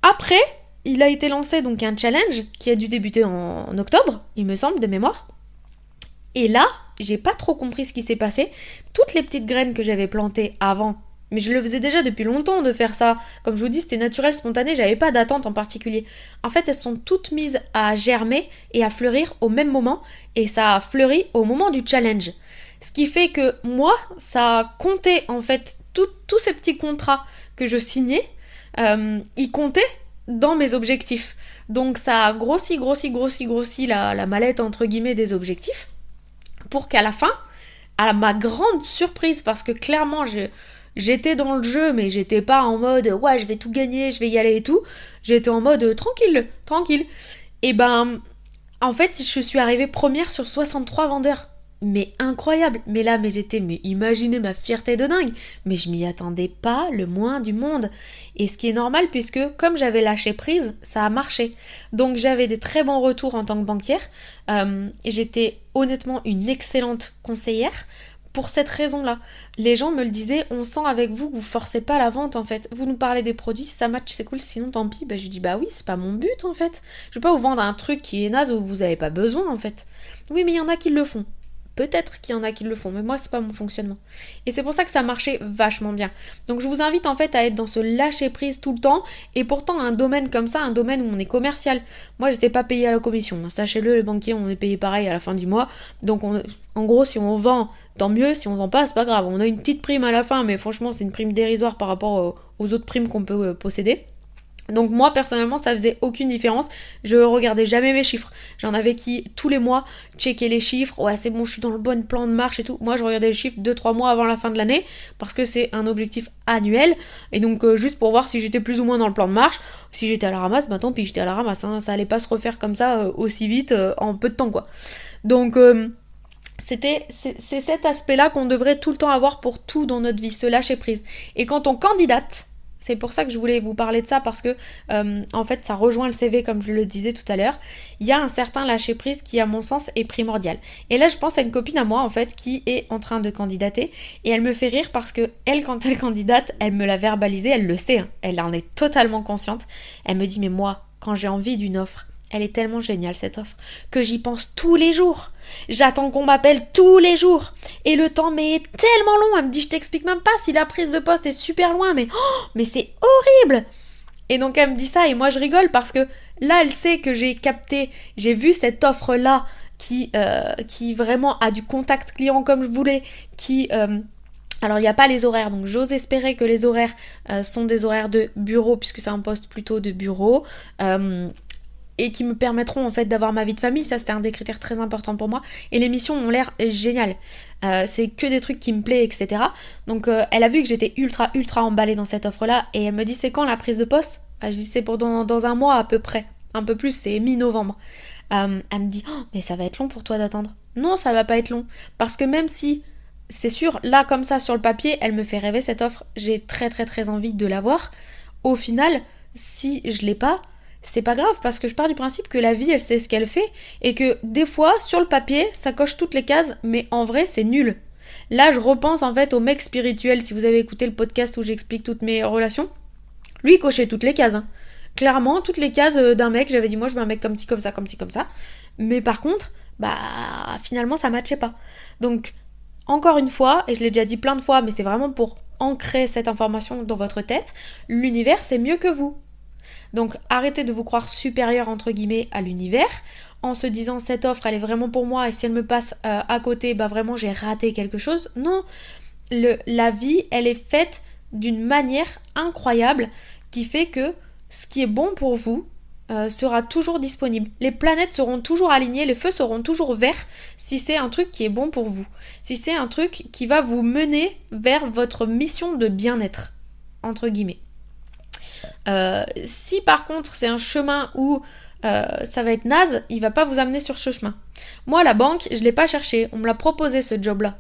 Après il a été lancé donc un challenge qui a dû débuter en octobre, il me semble, de mémoire. Et là, j'ai pas trop compris ce qui s'est passé. Toutes les petites graines que j'avais plantées avant, Mais je le faisais déjà depuis longtemps de faire ça. Comme je vous dis, c'était naturel, spontané, j'avais pas d'attente en particulier. En fait, elles sont toutes mises à germer et à fleurir au même moment, et ça a fleuri au moment du challenge. Ce qui fait que moi, ça a compté en fait, tous ces petits contrats que je signais, ils comptaient dans mes objectifs. Donc ça a grossi la mallette entre guillemets des objectifs, pour qu'à la fin, à ma grande surprise, parce que clairement j'étais dans le jeu, mais j'étais pas en mode ouais je vais tout gagner, je vais y aller et tout, j'étais en mode tranquille. Et ben en fait je suis arrivée première sur 63 vendeurs. Mais incroyable, mais imaginez ma fierté de dingue, mais je m'y attendais pas le moins du monde. Et ce qui est normal puisque comme j'avais lâché prise, ça a marché. Donc j'avais des très bons retours en tant que banquière, j'étais honnêtement une excellente conseillère. Pour cette raison-là, les gens me le disaient, on sent avec vous que vous forcez pas la vente en fait. Vous nous parlez des produits, si ça match c'est cool, sinon tant pis. Je dis bah oui, c'est pas mon but en fait. Je vais pas vous vendre un truc qui est naze où vous avez pas besoin en fait. Oui mais il y en a qui le font. Peut-être qu'il y en a qui le font, mais moi c'est pas mon fonctionnement. Et c'est pour ça que ça marchait vachement bien. Donc je vous invite en fait à être dans ce lâcher prise tout le temps, et pourtant un domaine comme ça, un domaine où on est commercial. Moi j'étais pas payée à la commission, sachez-le, les banquiers on est payé pareil à la fin du mois. Donc en gros si on vend, tant mieux, si on vend pas c'est pas grave. On a une petite prime à la fin, mais franchement c'est une prime dérisoire par rapport aux autres primes qu'on peut posséder. Donc moi personnellement ça faisait aucune différence, je regardais jamais mes chiffres, j'en avais qui tous les mois checker les chiffres, ouais c'est bon je suis dans le bon plan de marche et tout, moi je regardais les chiffres 2-3 mois avant la fin de l'année parce que c'est un objectif annuel et donc juste pour voir si j'étais plus ou moins dans le plan de marche, si j'étais à la ramasse, bah tant pis j'étais à la ramasse, ça allait pas se refaire comme ça aussi vite en peu de temps quoi. Donc c'est cet aspect là qu'on devrait tout le temps avoir pour tout dans notre vie, se lâcher prise. Et quand on candidate, c'est pour ça que je voulais vous parler de ça parce que en fait ça rejoint le CV comme je le disais tout à l'heure. Il y a un certain lâcher prise qui à mon sens est primordial. Et là je pense à une copine à moi en fait qui est en train de candidater et elle me fait rire parce que elle quand elle candidate, elle me l'a verbalisé, elle le sait, elle en est totalement consciente. Elle me dit mais moi quand j'ai envie d'une offre, elle est tellement géniale cette offre que j'y pense tous les jours. J'attends qu'on m'appelle tous les jours. Et le temps mais est tellement long. Elle me dit je t'explique même pas si la prise de poste est super loin mais c'est horrible. Et donc elle me dit ça et moi je rigole parce que là elle sait que j'ai capté, j'ai vu cette offre là qui vraiment a du contact client comme je voulais, qui... alors il n'y a pas les horaires, donc j'ose espérer que les horaires sont des horaires de bureau puisque c'est un poste plutôt de bureau. Et qui me permettront en fait d'avoir ma vie de famille, ça c'était un des critères très importants pour moi, et les missions ont l'air géniales, c'est que des trucs qui me plaisent, etc. Donc elle a vu que j'étais ultra emballée dans cette offre là, et elle me dit c'est quand la prise de poste? Je dis c'est pour dans un mois à peu près, un peu plus, c'est mi-novembre. Elle me dit oh, mais ça va être long pour toi d'attendre. Non ça va pas être long, parce que même si c'est sûr, là comme ça sur le papier, elle me fait rêver cette offre, j'ai très envie de l'avoir, au final si je l'ai pas, c'est pas grave parce que je pars du principe que la vie elle sait ce qu'elle fait et que des fois sur le papier ça coche toutes les cases mais en vrai c'est nul. Là je repense en fait au mec spirituel, si vous avez écouté le podcast où j'explique toutes mes relations, lui il cochait toutes les cases. Clairement toutes les cases d'un mec, j'avais dit moi je veux un mec comme ci comme ça, mais par contre bah finalement ça matchait pas. Donc encore une fois, et je l'ai déjà dit plein de fois mais c'est vraiment pour ancrer cette information dans votre tête, l'univers c'est mieux que vous. Donc arrêtez de vous croire supérieur entre guillemets à l'univers en se disant cette offre elle est vraiment pour moi et si elle me passe à côté bah vraiment j'ai raté quelque chose. Non, la vie elle est faite d'une manière incroyable qui fait que ce qui est bon pour vous sera toujours disponible. Les planètes seront toujours alignées, les feux seront toujours verts si c'est un truc qui est bon pour vous. Si c'est un truc qui va vous mener vers votre mission de bien-être entre guillemets. Si par contre c'est un chemin où ça va être naze, il va pas vous amener sur ce chemin. Moi la banque, je l'ai pas cherché, on me l'a proposé ce job là.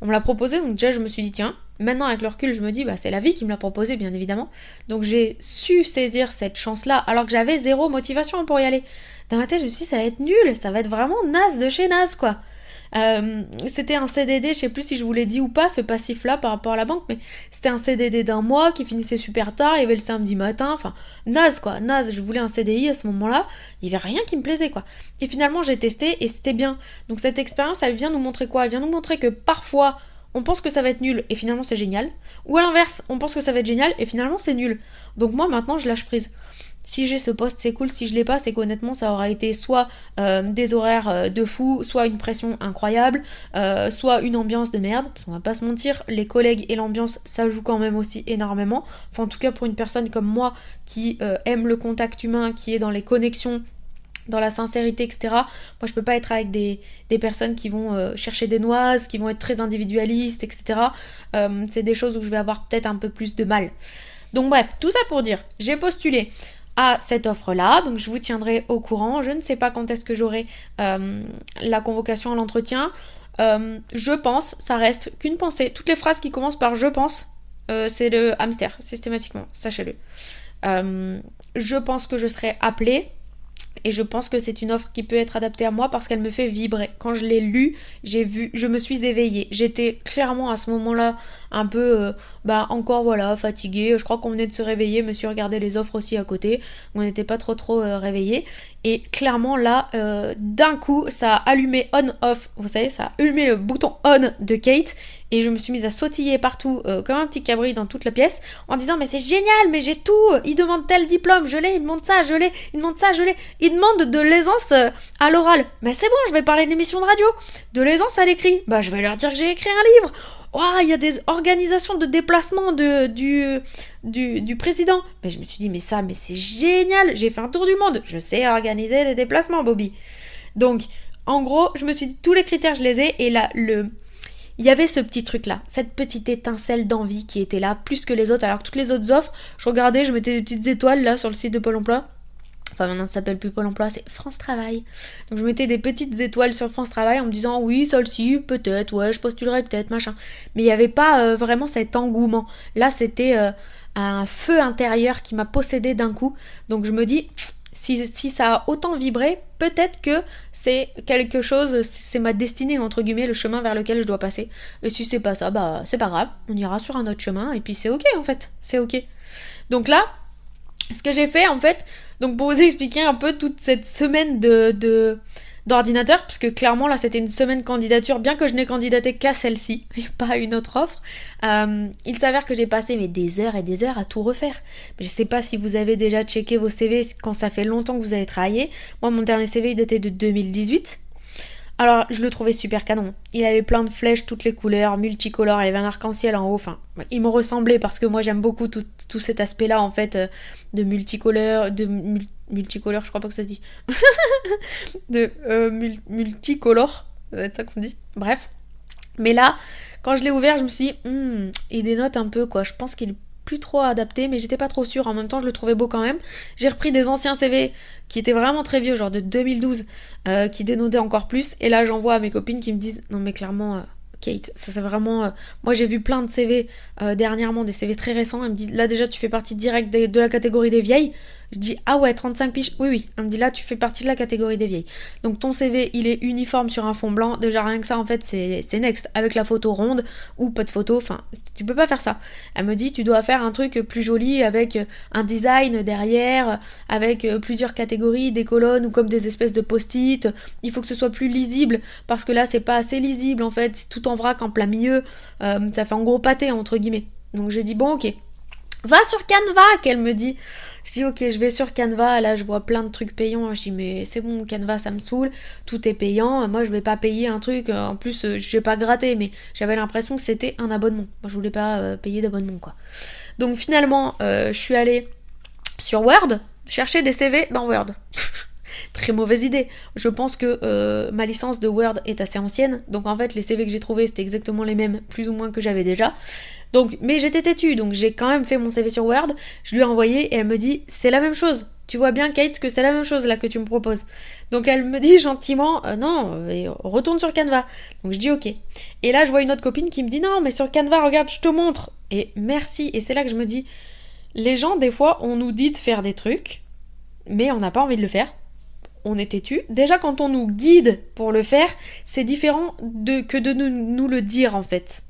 On me l'a proposé, donc déjà je me suis dit tiens, maintenant avec le recul je me dis bah c'est la vie qui me l'a proposé bien évidemment. Donc j'ai su saisir cette chance là alors que j'avais zéro motivation pour y aller. Dans ma tête je me suis dit ça va être nul, ça va être vraiment naze de chez naze quoi. C'était un CDD, je sais plus si je vous l'ai dit ou pas, ce passif là par rapport à la banque, mais c'était un CDD d'un mois qui finissait super tard, il y avait le samedi matin, enfin naze quoi, naze, je voulais un CDI à ce moment là, il y avait rien qui me plaisait quoi. Et finalement j'ai testé et c'était bien. Donc cette expérience elle vient nous montrer quoi? Elle vient nous montrer que parfois on pense que ça va être nul et finalement c'est génial. Ou à l'inverse, on pense que ça va être génial et finalement c'est nul. Donc moi maintenant je lâche prise. Si j'ai ce poste, c'est cool. Si je l'ai pas, c'est qu'honnêtement, ça aura été soit des horaires de fou, soit une pression incroyable, soit une ambiance de merde. Parce qu'on va pas se mentir, les collègues et l'ambiance, ça joue quand même aussi énormément. Enfin, en tout cas, pour une personne comme moi qui aime le contact humain, qui est dans les connexions, dans la sincérité, etc. Moi, je peux pas être avec des personnes qui vont chercher des noises, qui vont être très individualistes, etc. C'est des choses où je vais avoir peut-être un peu plus de mal. Donc bref, tout ça pour dire, j'ai postulé à cette offre-là, donc je vous tiendrai au courant. Je ne sais pas quand est-ce que j'aurai la convocation à l'entretien. Je pense, ça reste qu'une pensée. Toutes les phrases qui commencent par je pense, c'est le hamster, systématiquement, sachez-le. Je pense que je serai appelée. Et je pense que c'est une offre qui peut être adaptée à moi parce qu'elle me fait vibrer. Quand je l'ai lue, je me suis éveillée. J'étais clairement à ce moment-là un peu, encore voilà, fatiguée. Je crois qu'on venait de se réveiller. Je me suis regardé les offres aussi à côté. On n'était pas trop réveillés. Et clairement là, d'un coup, ça a allumé on-off. Vous savez, ça a allumé le bouton on de Kate. Et je me suis mise à sautiller partout comme un petit cabri dans toute la pièce en disant mais c'est génial, mais j'ai tout, il demande tel diplôme, je l'ai, il demande ça, je l'ai, il demande ça, je l'ai, il demande de l'aisance à l'oral. Mais c'est bon, je vais parler d'émission de radio, de l'aisance à l'écrit. Bah je vais leur dire que j'ai écrit un livre. Oh, il y a des organisations de déplacement du président. Mais je me suis dit mais c'est génial, j'ai fait un tour du monde, je sais organiser des déplacements, Bobby. Donc en gros, je me suis dit tous les critères je les ai et là il y avait ce petit truc-là, cette petite étincelle d'envie qui était là, plus que les autres. Alors que toutes les autres offres, je regardais, je mettais des petites étoiles là sur le site de Pôle emploi. Enfin maintenant ça s'appelle plus Pôle emploi, c'est France Travail. Donc je mettais des petites étoiles sur France Travail en me disant oui, celle-ci, peut-être, ouais, je postulerai peut-être, machin. Mais il n'y avait pas vraiment cet engouement. Là c'était un feu intérieur qui m'a possédé d'un coup. Donc je me dis... Si ça a autant vibré, peut-être que c'est quelque chose, c'est ma destinée, entre guillemets, le chemin vers lequel je dois passer. Et si c'est pas ça, bah c'est pas grave, on ira sur un autre chemin, et puis c'est ok en fait, c'est ok. Donc là, ce que j'ai fait en fait, donc pour vous expliquer un peu toute cette semaine d'ordinateur, parce que clairement là c'était une semaine candidature, bien que je n'ai candidaté qu'à celle-ci, et pas à une autre offre, il s'avère que j'ai passé des heures et des heures à tout refaire. Mais je sais pas si vous avez déjà checké vos CV quand ça fait longtemps que vous avez travaillé. Moi mon dernier CV il datait de 2018. Alors, je le trouvais super canon. Il avait plein de flèches, toutes les couleurs, multicolores, il y avait un arc-en-ciel en haut. Enfin, il me ressemblait parce que moi j'aime beaucoup tout cet aspect-là en fait de multicolore, multicolore, je crois pas que ça se dit. Multicolore, ça doit être ça qu'on dit. Bref. Mais là, quand je l'ai ouvert, je me suis dit, il dénote un peu quoi. Je pense qu'il est plus trop adapté, mais j'étais pas trop sûre. En même temps, je le trouvais beau quand même. J'ai repris des anciens CV qui étaient vraiment très vieux, genre de 2012, qui dénotaient encore plus. Et là, j'envoie à mes copines qui me disent non mais clairement, Kate, ça c'est vraiment... Moi, j'ai vu plein de CV dernièrement, des CV très récents. Elle me dit là déjà, tu fais partie directe de la catégorie des vieilles. Je dis ah ouais, 35 piges, oui. Elle me dit là, tu fais partie de la catégorie des vieilles. Donc ton CV, il est uniforme sur un fond blanc. Déjà rien que ça, en fait, c'est next. Avec la photo ronde ou pas de photo, enfin, tu peux pas faire ça. Elle me dit tu dois faire un truc plus joli avec un design derrière, avec plusieurs catégories, des colonnes ou comme des espèces de post-it. Il faut que ce soit plus lisible parce que là, c'est pas assez lisible en fait. C'est tout en vrac en plein milieu. Ça fait en gros pâté entre guillemets. Donc j'ai dit bon ok, va sur Canva, qu'elle me dit. Je dis ok, je vais sur Canva, là je vois plein de trucs payants, je dis mais c'est bon, Canva ça me saoule, tout est payant, moi je vais pas payer un truc, en plus je vais pas gratter, mais j'avais l'impression que c'était un abonnement, moi je voulais pas payer d'abonnement quoi. Donc finalement je suis allée sur Word, chercher des CV dans Word. Très mauvaise idée. Je pense que ma licence de Word est assez ancienne, donc en fait les CV que j'ai trouvés c'était exactement les mêmes, plus ou moins que j'avais déjà. Donc, mais j'étais têtue, donc j'ai quand même fait mon CV sur Word, je lui ai envoyé et elle me dit c'est la même chose. Tu vois bien Kate que c'est la même chose là que tu me proposes. Donc elle me dit gentiment non, retourne sur Canva. Donc je dis ok. Et là je vois une autre copine qui me dit non mais sur Canva regarde je te montre. Et merci, et c'est là que je me dis les gens des fois on nous dit de faire des trucs mais on n'a pas envie de le faire. On est têtu. Déjà quand on nous guide pour le faire, c'est différent que de nous le dire en fait.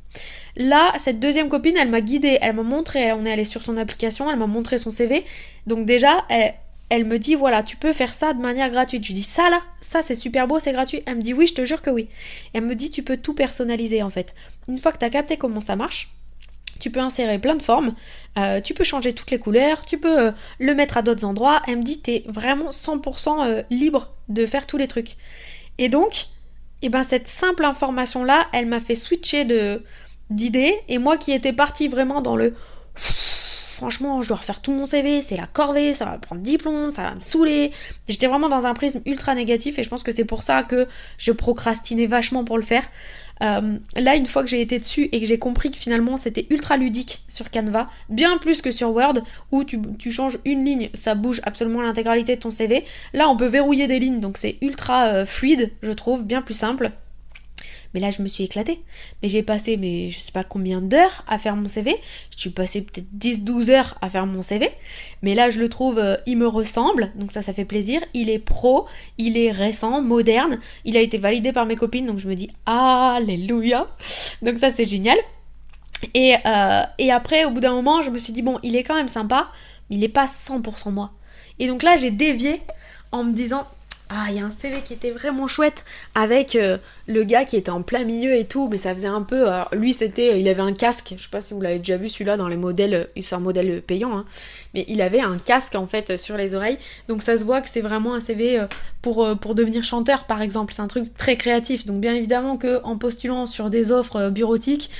Là, cette deuxième copine, elle m'a guidée, elle m'a montré, on est allé sur son application, elle m'a montré son CV. Donc déjà, elle me dit voilà, tu peux faire ça de manière gratuite. Je lui dis ça là, ça c'est super beau, c'est gratuit. Elle me dit oui, je te jure que oui. Et elle me dit tu peux tout personnaliser en fait. Une fois que tu as capté comment ça marche, tu peux insérer plein de formes, tu peux changer toutes les couleurs, tu peux le mettre à d'autres endroits. Elle me dit t'es vraiment 100% libre de faire tous les trucs. Et donc, cette simple information-là, elle m'a fait switcher d'idées. Et moi qui étais partie vraiment dans le... Franchement, je dois refaire tout mon CV, c'est la corvée, ça va me prendre 10 plombs, ça va me saouler. J'étais vraiment dans un prisme ultra négatif et je pense que c'est pour ça que je procrastinais vachement pour le faire. Là, une fois que j'ai été dessus et que j'ai compris que finalement c'était ultra ludique sur Canva, bien plus que sur Word, où tu changes une ligne, ça bouge absolument l'intégralité de ton CV. Là, on peut verrouiller des lignes, donc c'est ultra fluide, je trouve, bien plus simple. Mais là, je me suis éclatée. Mais j'ai passé, je sais pas combien d'heures à faire mon CV. Je suis passée peut-être 10-12 heures à faire mon CV. Mais là, je le trouve, il me ressemble. Donc ça fait plaisir. Il est pro, il est récent, moderne. Il a été validé par mes copines. Donc je me dis, alléluia. Donc ça, c'est génial. Et après, au bout d'un moment, je me suis dit, bon, il est quand même sympa. Mais il est pas 100% moi. Et donc là, j'ai dévié en me disant... il y a un CV qui était vraiment chouette avec le gars qui était en plein milieu et tout, mais ça faisait un peu... lui, il avait un casque, je sais pas si vous l'avez déjà vu celui-là dans les modèles, c'est un modèle payant, hein, mais il avait un casque en fait sur les oreilles, donc ça se voit que c'est vraiment un CV pour devenir chanteur par exemple, c'est un truc très créatif, donc bien évidemment qu'en postulant sur des offres bureautiques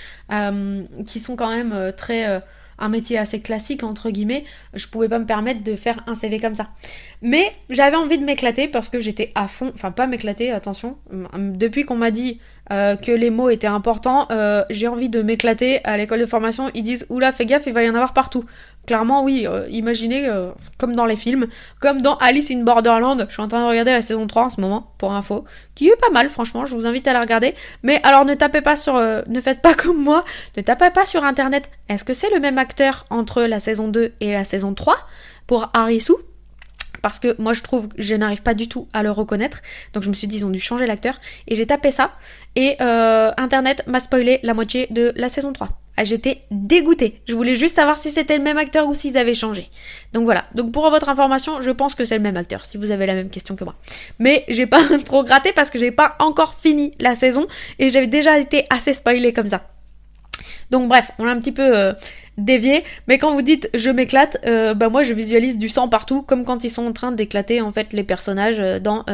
qui sont quand même très... un métier assez classique entre guillemets, je pouvais pas me permettre de faire un CV comme ça. Mais j'avais envie de m'éclater parce que j'étais à fond, enfin pas m'éclater, attention, depuis qu'on m'a dit que les mots étaient importants, j'ai envie de m'éclater. À l'école de formation, ils disent oula, fais gaffe, il va y en avoir partout. Clairement, oui, imaginez, comme dans les films, comme dans Alice in Borderland, je suis en train de regarder la saison 3 en ce moment, pour info, qui est pas mal, franchement, je vous invite à la regarder. Mais alors ne tapez pas ne faites pas comme moi, ne tapez pas sur internet. Est-ce que c'est le même acteur entre la saison 2 et la saison 3 pour Harisu? Parce que moi je trouve que je n'arrive pas du tout à le reconnaître, donc je me suis dit ils ont dû changer l'acteur, et j'ai tapé ça, et internet m'a spoilé la moitié de la saison 3. J'étais dégoûtée, je voulais juste savoir si c'était le même acteur ou s'ils avaient changé. Donc voilà, donc pour votre information, je pense que c'est le même acteur, si vous avez la même question que moi. Mais j'ai pas trop gratté parce que j'ai pas encore fini la saison, et j'avais déjà été assez spoilée comme ça. Donc bref, on a un petit peu dévié, mais quand vous dites je m'éclate, moi je visualise du sang partout, comme quand ils sont en train d'éclater en fait les personnages dans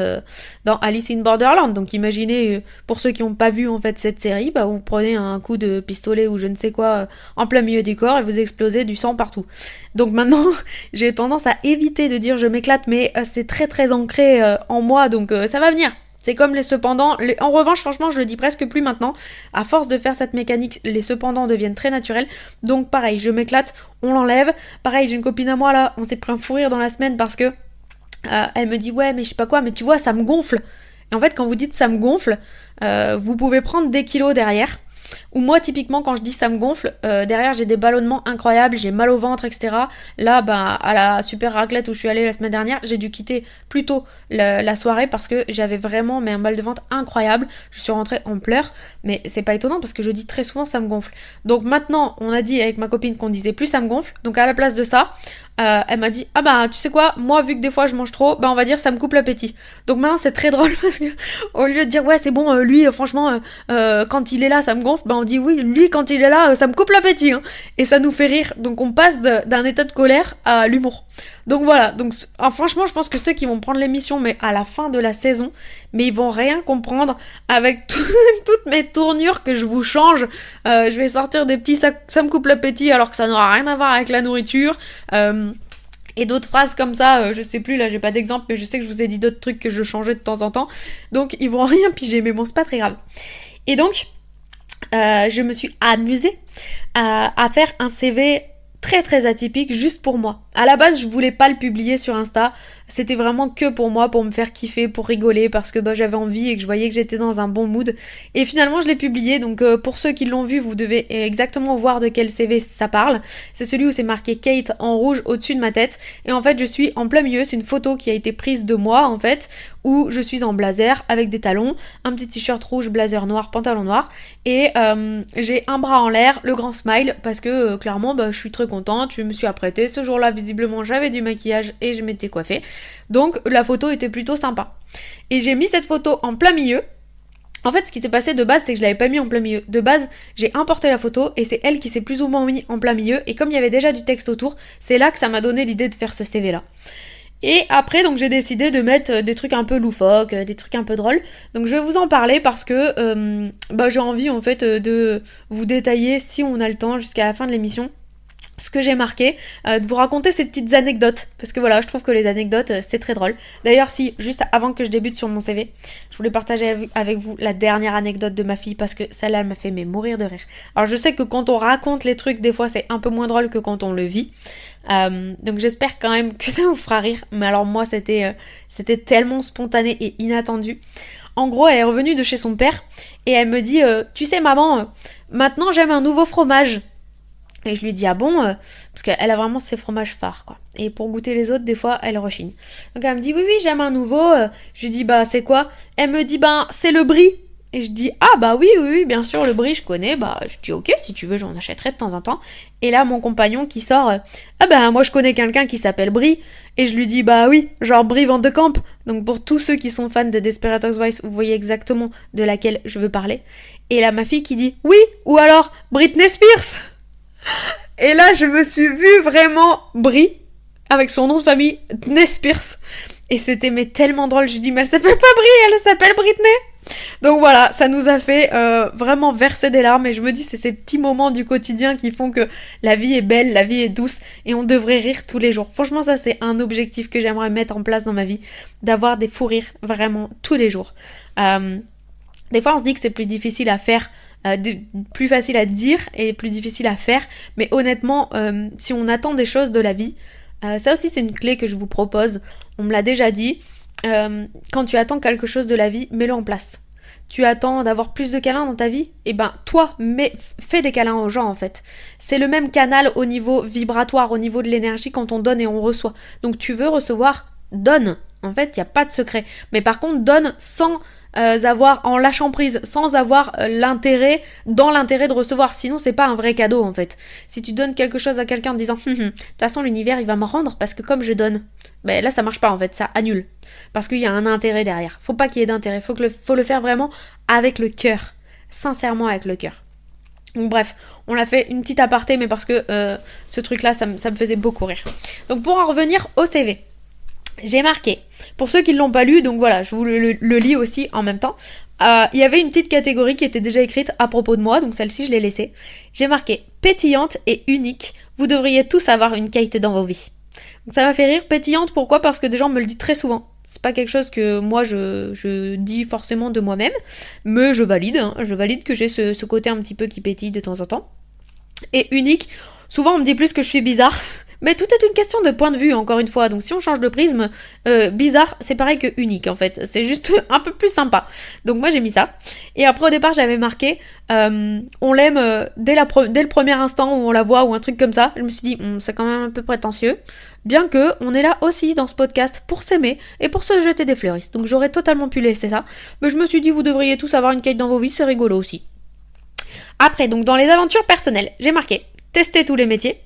Alice in Borderland. Donc imaginez, pour ceux qui n'ont pas vu en fait cette série, vous prenez un coup de pistolet ou je ne sais quoi en plein milieu du corps et vous explosez du sang partout. Donc maintenant j'ai tendance à éviter de dire je m'éclate, mais c'est très très ancré en moi, donc ça va venir. C'est comme les cependant. En revanche, franchement, je le dis presque plus maintenant. À force de faire cette mécanique, les cependant deviennent très naturels. Donc pareil, je m'éclate, on l'enlève. Pareil, j'ai une copine à moi là, on s'est pris un fou rire dans la semaine parce que elle me dit ouais mais je sais pas quoi, mais tu vois ça me gonfle. Et en fait quand vous dites ça me gonfle, vous pouvez prendre des kilos derrière. Ou moi typiquement quand je dis ça me gonfle, derrière j'ai des ballonnements incroyables, j'ai mal au ventre, etc. Là à la super raclette où je suis allée la semaine dernière, j'ai dû quitter plus tôt la soirée parce que j'avais vraiment un mal de ventre incroyable. Je suis rentrée en pleurs, mais c'est pas étonnant parce que je dis très souvent ça me gonfle. Donc maintenant on a dit avec ma copine qu'on disait plus ça me gonfle, donc à la place de ça elle m'a dit tu sais quoi, moi vu que des fois je mange trop, on va dire ça me coupe l'appétit. Donc maintenant c'est très drôle parce que au lieu de dire ouais c'est bon, lui franchement quand il est là ça me gonfle, on dit oui lui quand il est là ça me coupe l'appétit, hein. Et ça nous fait rire, donc on passe d'un état de colère à l'humour. Donc voilà, donc franchement je pense que ceux qui vont prendre l'émission mais à la fin de la saison, mais ils vont rien comprendre avec toutes mes tournures que je vous change. Je vais sortir des petits ça me coupe l'appétit alors que ça n'aura rien à voir avec la nourriture, et d'autres phrases comme ça, je sais plus, là j'ai pas d'exemple, mais je sais que je vous ai dit d'autres trucs que je changeais de temps en temps, donc ils vont rien piger, mais bon c'est pas très grave. Et donc je me suis amusée à faire un CV très très atypique juste pour moi. À la base je voulais pas le publier sur Insta, c'était vraiment que pour moi, pour me faire kiffer, pour rigoler, parce que j'avais envie et que je voyais que j'étais dans un bon mood. Et finalement je l'ai publié, donc pour ceux qui l'ont vu, vous devez exactement voir de quel CV ça parle. C'est celui où c'est marqué Kate en rouge au-dessus de ma tête, et en fait je suis en plein milieu, c'est une photo qui a été prise de moi en fait, où je suis en blazer avec des talons, un petit t-shirt rouge, blazer noir, pantalon noir, et j'ai un bras en l'air, le grand smile, parce que clairement je suis très contente, je me suis apprêtée, ce jour-là visiblement j'avais du maquillage et je m'étais coiffée, donc la photo était plutôt sympa. Et j'ai mis cette photo en plein milieu. En fait, ce qui s'est passé de base, c'est que je l'avais pas mis en plein milieu. De base, j'ai importé la photo et c'est elle qui s'est plus ou moins mis en plein milieu. Et comme il y avait déjà du texte autour, c'est là que ça m'a donné l'idée de faire ce CV-là. Et après, donc j'ai décidé de mettre des trucs un peu loufoques, des trucs un peu drôles. Donc je vais vous en parler parce que j'ai envie en fait de vous détailler, si on a le temps, jusqu'à la fin de l'émission, ce que j'ai marqué, de vous raconter ces petites anecdotes, parce que voilà, je trouve que les anecdotes, c'est très drôle. D'ailleurs, si, juste avant que je débute sur mon CV, je voulais partager avec vous la dernière anecdote de ma fille, parce que celle-là, elle m'a fait mourir de rire. Alors, je sais que quand on raconte les trucs, des fois, c'est un peu moins drôle que quand on le vit, donc j'espère quand même que ça vous fera rire, mais alors moi, c'était tellement spontané et inattendu. En gros, elle est revenue de chez son père, et elle me dit, tu sais maman, maintenant j'aime un nouveau fromage. Et je lui dis, ah bon, parce qu'elle a vraiment ses fromages phares, quoi. Et pour goûter les autres, des fois, elle rechigne. Donc elle me dit, oui, j'aime un nouveau. Je lui dis, c'est quoi? Elle me dit, c'est le brie. Et je dis, ah oui, bien sûr, le brie, je connais. Je dis, ok, si tu veux, j'en achèterai de temps en temps. Et là, mon compagnon qui sort, moi, je connais quelqu'un qui s'appelle Brie. Et je lui dis, oui, genre Brie Van de Camp. Donc pour tous ceux qui sont fans de Desperate Housewives, vous voyez exactement de laquelle je veux parler. Et là, ma fille qui dit, oui, ou alors Britney Spears. Et là, je me suis vue vraiment Brie, avec son nom de famille, Britney Spears. Et c'était tellement drôle. Je lui dis, mais elle s'appelle pas Brie, elle s'appelle Britney. Donc voilà, ça nous a fait vraiment verser des larmes. Et je me dis, c'est ces petits moments du quotidien qui font que la vie est belle, la vie est douce. Et on devrait rire tous les jours. Franchement, ça, c'est un objectif que j'aimerais mettre en place dans ma vie. D'avoir des fous rires vraiment tous les jours. Des fois, on se dit que c'est plus difficile à faire, plus facile à dire et plus difficile à faire, mais honnêtement, si on attend des choses de la vie, ça aussi c'est une clé que je vous propose, on me l'a déjà dit, quand tu attends quelque chose de la vie, mets-le en place. Tu attends d'avoir plus de câlins dans ta vie, et toi, fais des câlins aux gens en fait. C'est le même canal au niveau vibratoire, au niveau de l'énergie quand on donne et on reçoit. Donc tu veux recevoir, donne. En fait, il n'y a pas de secret. Mais par contre, donne sans avoir, en lâchant prise, sans avoir l'intérêt de recevoir. Sinon, c'est pas un vrai cadeau en fait. Si tu donnes quelque chose à quelqu'un en disant de toute façon, l'univers il va me rendre parce que comme je donne, là ça marche pas en fait, ça annule. Parce qu'il y a un intérêt derrière. Faut pas qu'il y ait d'intérêt. Faut le faire vraiment avec le cœur. Sincèrement avec le cœur. Donc bref, on l'a fait une petite aparté, mais parce que ce truc-là, ça me faisait beaucoup rire. Donc pour en revenir au CV. J'ai marqué, pour ceux qui ne l'ont pas lu, donc voilà, je vous le lis aussi en même temps. Il y avait une petite catégorie qui était déjà écrite à propos de moi, donc celle-ci je l'ai laissée. J'ai marqué pétillante et unique, vous devriez tous avoir une Kate dans vos vies. Donc ça m'a fait rire, pétillante, pourquoi? Parce que des gens me le disent très souvent. C'est pas quelque chose que moi je dis forcément de moi-même, mais je valide que j'ai ce côté un petit peu qui pétille de temps en temps. Et unique, souvent on me dit plus que je suis bizarre. Mais tout est une question de point de vue, encore une fois. Donc si on change de prisme, bizarre, c'est pareil que unique, en fait. C'est juste un peu plus sympa. Donc moi, j'ai mis ça. Et après, au départ, j'avais marqué, on l'aime dès le premier instant où on la voit, ou un truc comme ça. Je me suis dit, c'est quand même un peu prétentieux. Bien que, on est là aussi, dans ce podcast, pour s'aimer et pour se jeter des fleuristes. Donc j'aurais totalement pu laisser ça. Mais je me suis dit, vous devriez tous avoir une Kate dans vos vies, c'est rigolo aussi. Après, donc dans les aventures personnelles, j'ai marqué, tester tous les métiers.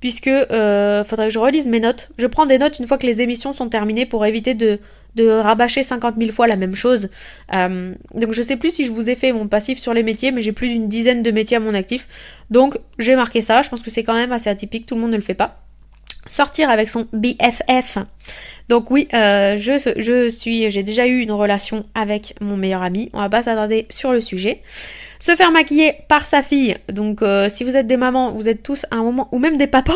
Puisque faudrait que je relise mes notes. Je prends des notes une fois que les émissions sont terminées pour éviter de rabâcher 50 000 fois la même chose. Donc je sais plus si je vous ai fait mon passif sur les métiers, mais j'ai plus d'une dizaine de métiers à mon actif. Donc j'ai marqué ça, je pense que c'est quand même assez atypique, tout le monde ne le fait pas. Sortir avec son BFF. Donc oui, j'ai déjà eu une relation avec mon meilleur ami, on va pas s'attarder sur le sujet. Se faire maquiller par sa fille, donc si vous êtes des mamans, vous êtes tous à un moment, ou même des papas,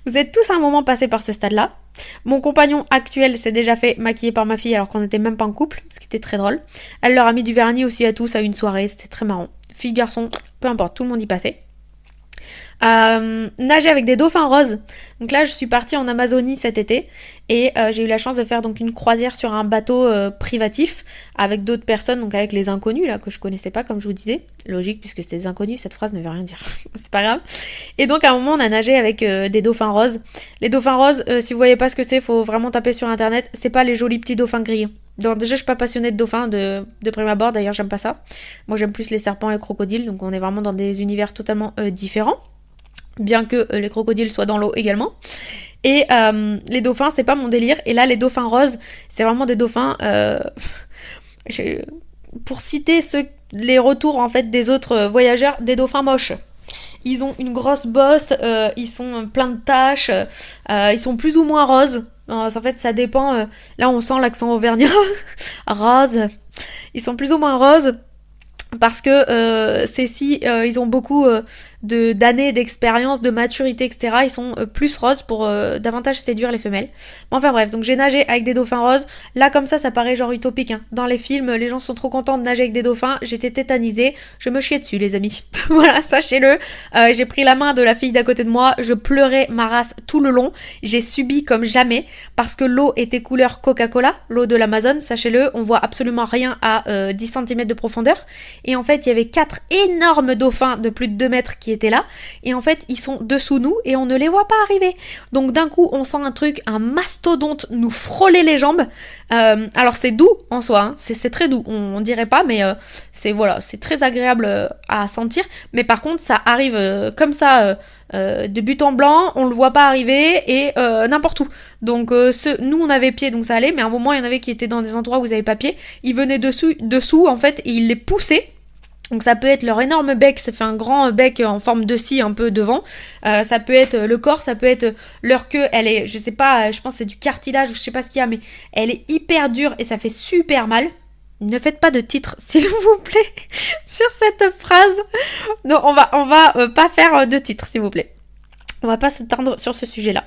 vous êtes tous à un moment passés par ce stade-là. Mon compagnon actuel s'est déjà fait maquiller par ma fille alors qu'on n'était même pas en couple, ce qui était très drôle. Elle leur a mis du vernis aussi à tous à une soirée, c'était très marrant. Fille, garçon, peu importe, tout le monde y passait. Nager avec des dauphins roses. Donc là je suis partie en Amazonie cet été et j'ai eu la chance de faire donc une croisière sur un bateau privatif avec d'autres personnes, donc avec les inconnus là que je connaissais pas, comme je vous disais. Logique, puisque c'est des inconnus, cette phrase ne veut rien dire. C'est pas grave. Et donc à un moment on a nagé avec des dauphins roses. Les dauphins roses, si vous voyez pas ce que c'est, faut vraiment taper sur internet. C'est pas les jolis petits dauphins gris. Donc déjà, je suis pas passionnée de dauphins de prime abord, d'ailleurs, j'aime pas ça. Moi, j'aime plus les serpents et les crocodiles, donc on est vraiment dans des univers totalement différents. Bien que les crocodiles soient dans l'eau également. Et les dauphins, c'est pas mon délire. Et là, les dauphins roses, c'est vraiment des dauphins... pour citer les retours en fait des autres voyageurs, des dauphins moches. Ils ont une grosse bosse, ils sont pleins de taches, ils sont plus ou moins roses. En fait, ça dépend. Là, on sent l'accent auvergnat. Rose. Ils sont plus ou moins roses. Parce que ils ont beaucoup d'années d'expérience, de maturité, etc. Ils sont plus roses pour davantage séduire les femelles. Enfin bref, donc j'ai nagé avec des dauphins roses. Là comme ça paraît genre utopique. Hein. Dans les films, les gens sont trop contents de nager avec des dauphins. J'étais tétanisée. Je me chiais dessus les amis. Voilà, sachez-le. J'ai pris la main de la fille d'à côté de moi. Je pleurais ma race tout le long. J'ai subi comme jamais parce que l'eau était couleur Coca-Cola, l'eau de l'Amazone. Sachez-le, on voit absolument rien à 10 cm de profondeur. Et en fait, il y avait 4 énormes dauphins de plus de 2 mètres qui étaient là. Et en fait, ils sont dessous nous et on ne les voit pas arriver. Donc d'un coup, on sent un mastodonte nous frôler les jambes. Alors c'est doux en soi, hein. C'est très doux. On dirait pas, mais c'est très agréable à sentir. Mais par contre, ça arrive comme ça... de but en blanc, on le voit pas arriver et n'importe où. Donc nous on avait pied donc ça allait, mais à un moment il y en avait qui étaient dans des endroits où vous avez pas pied, ils venaient dessous en fait et ils les poussaient. Donc ça peut être leur énorme bec, ça fait un grand bec en forme de scie un peu devant. Ça peut être le corps, ça peut être leur queue, elle est, je sais pas, je pense que c'est du cartilage ou je sais pas ce qu'il y a, mais elle est hyper dure et ça fait super mal. Ne faites pas de titre, s'il vous plaît, sur cette phrase. Non, on va pas faire de titre, s'il vous plaît. On va pas s'étendre sur ce sujet-là.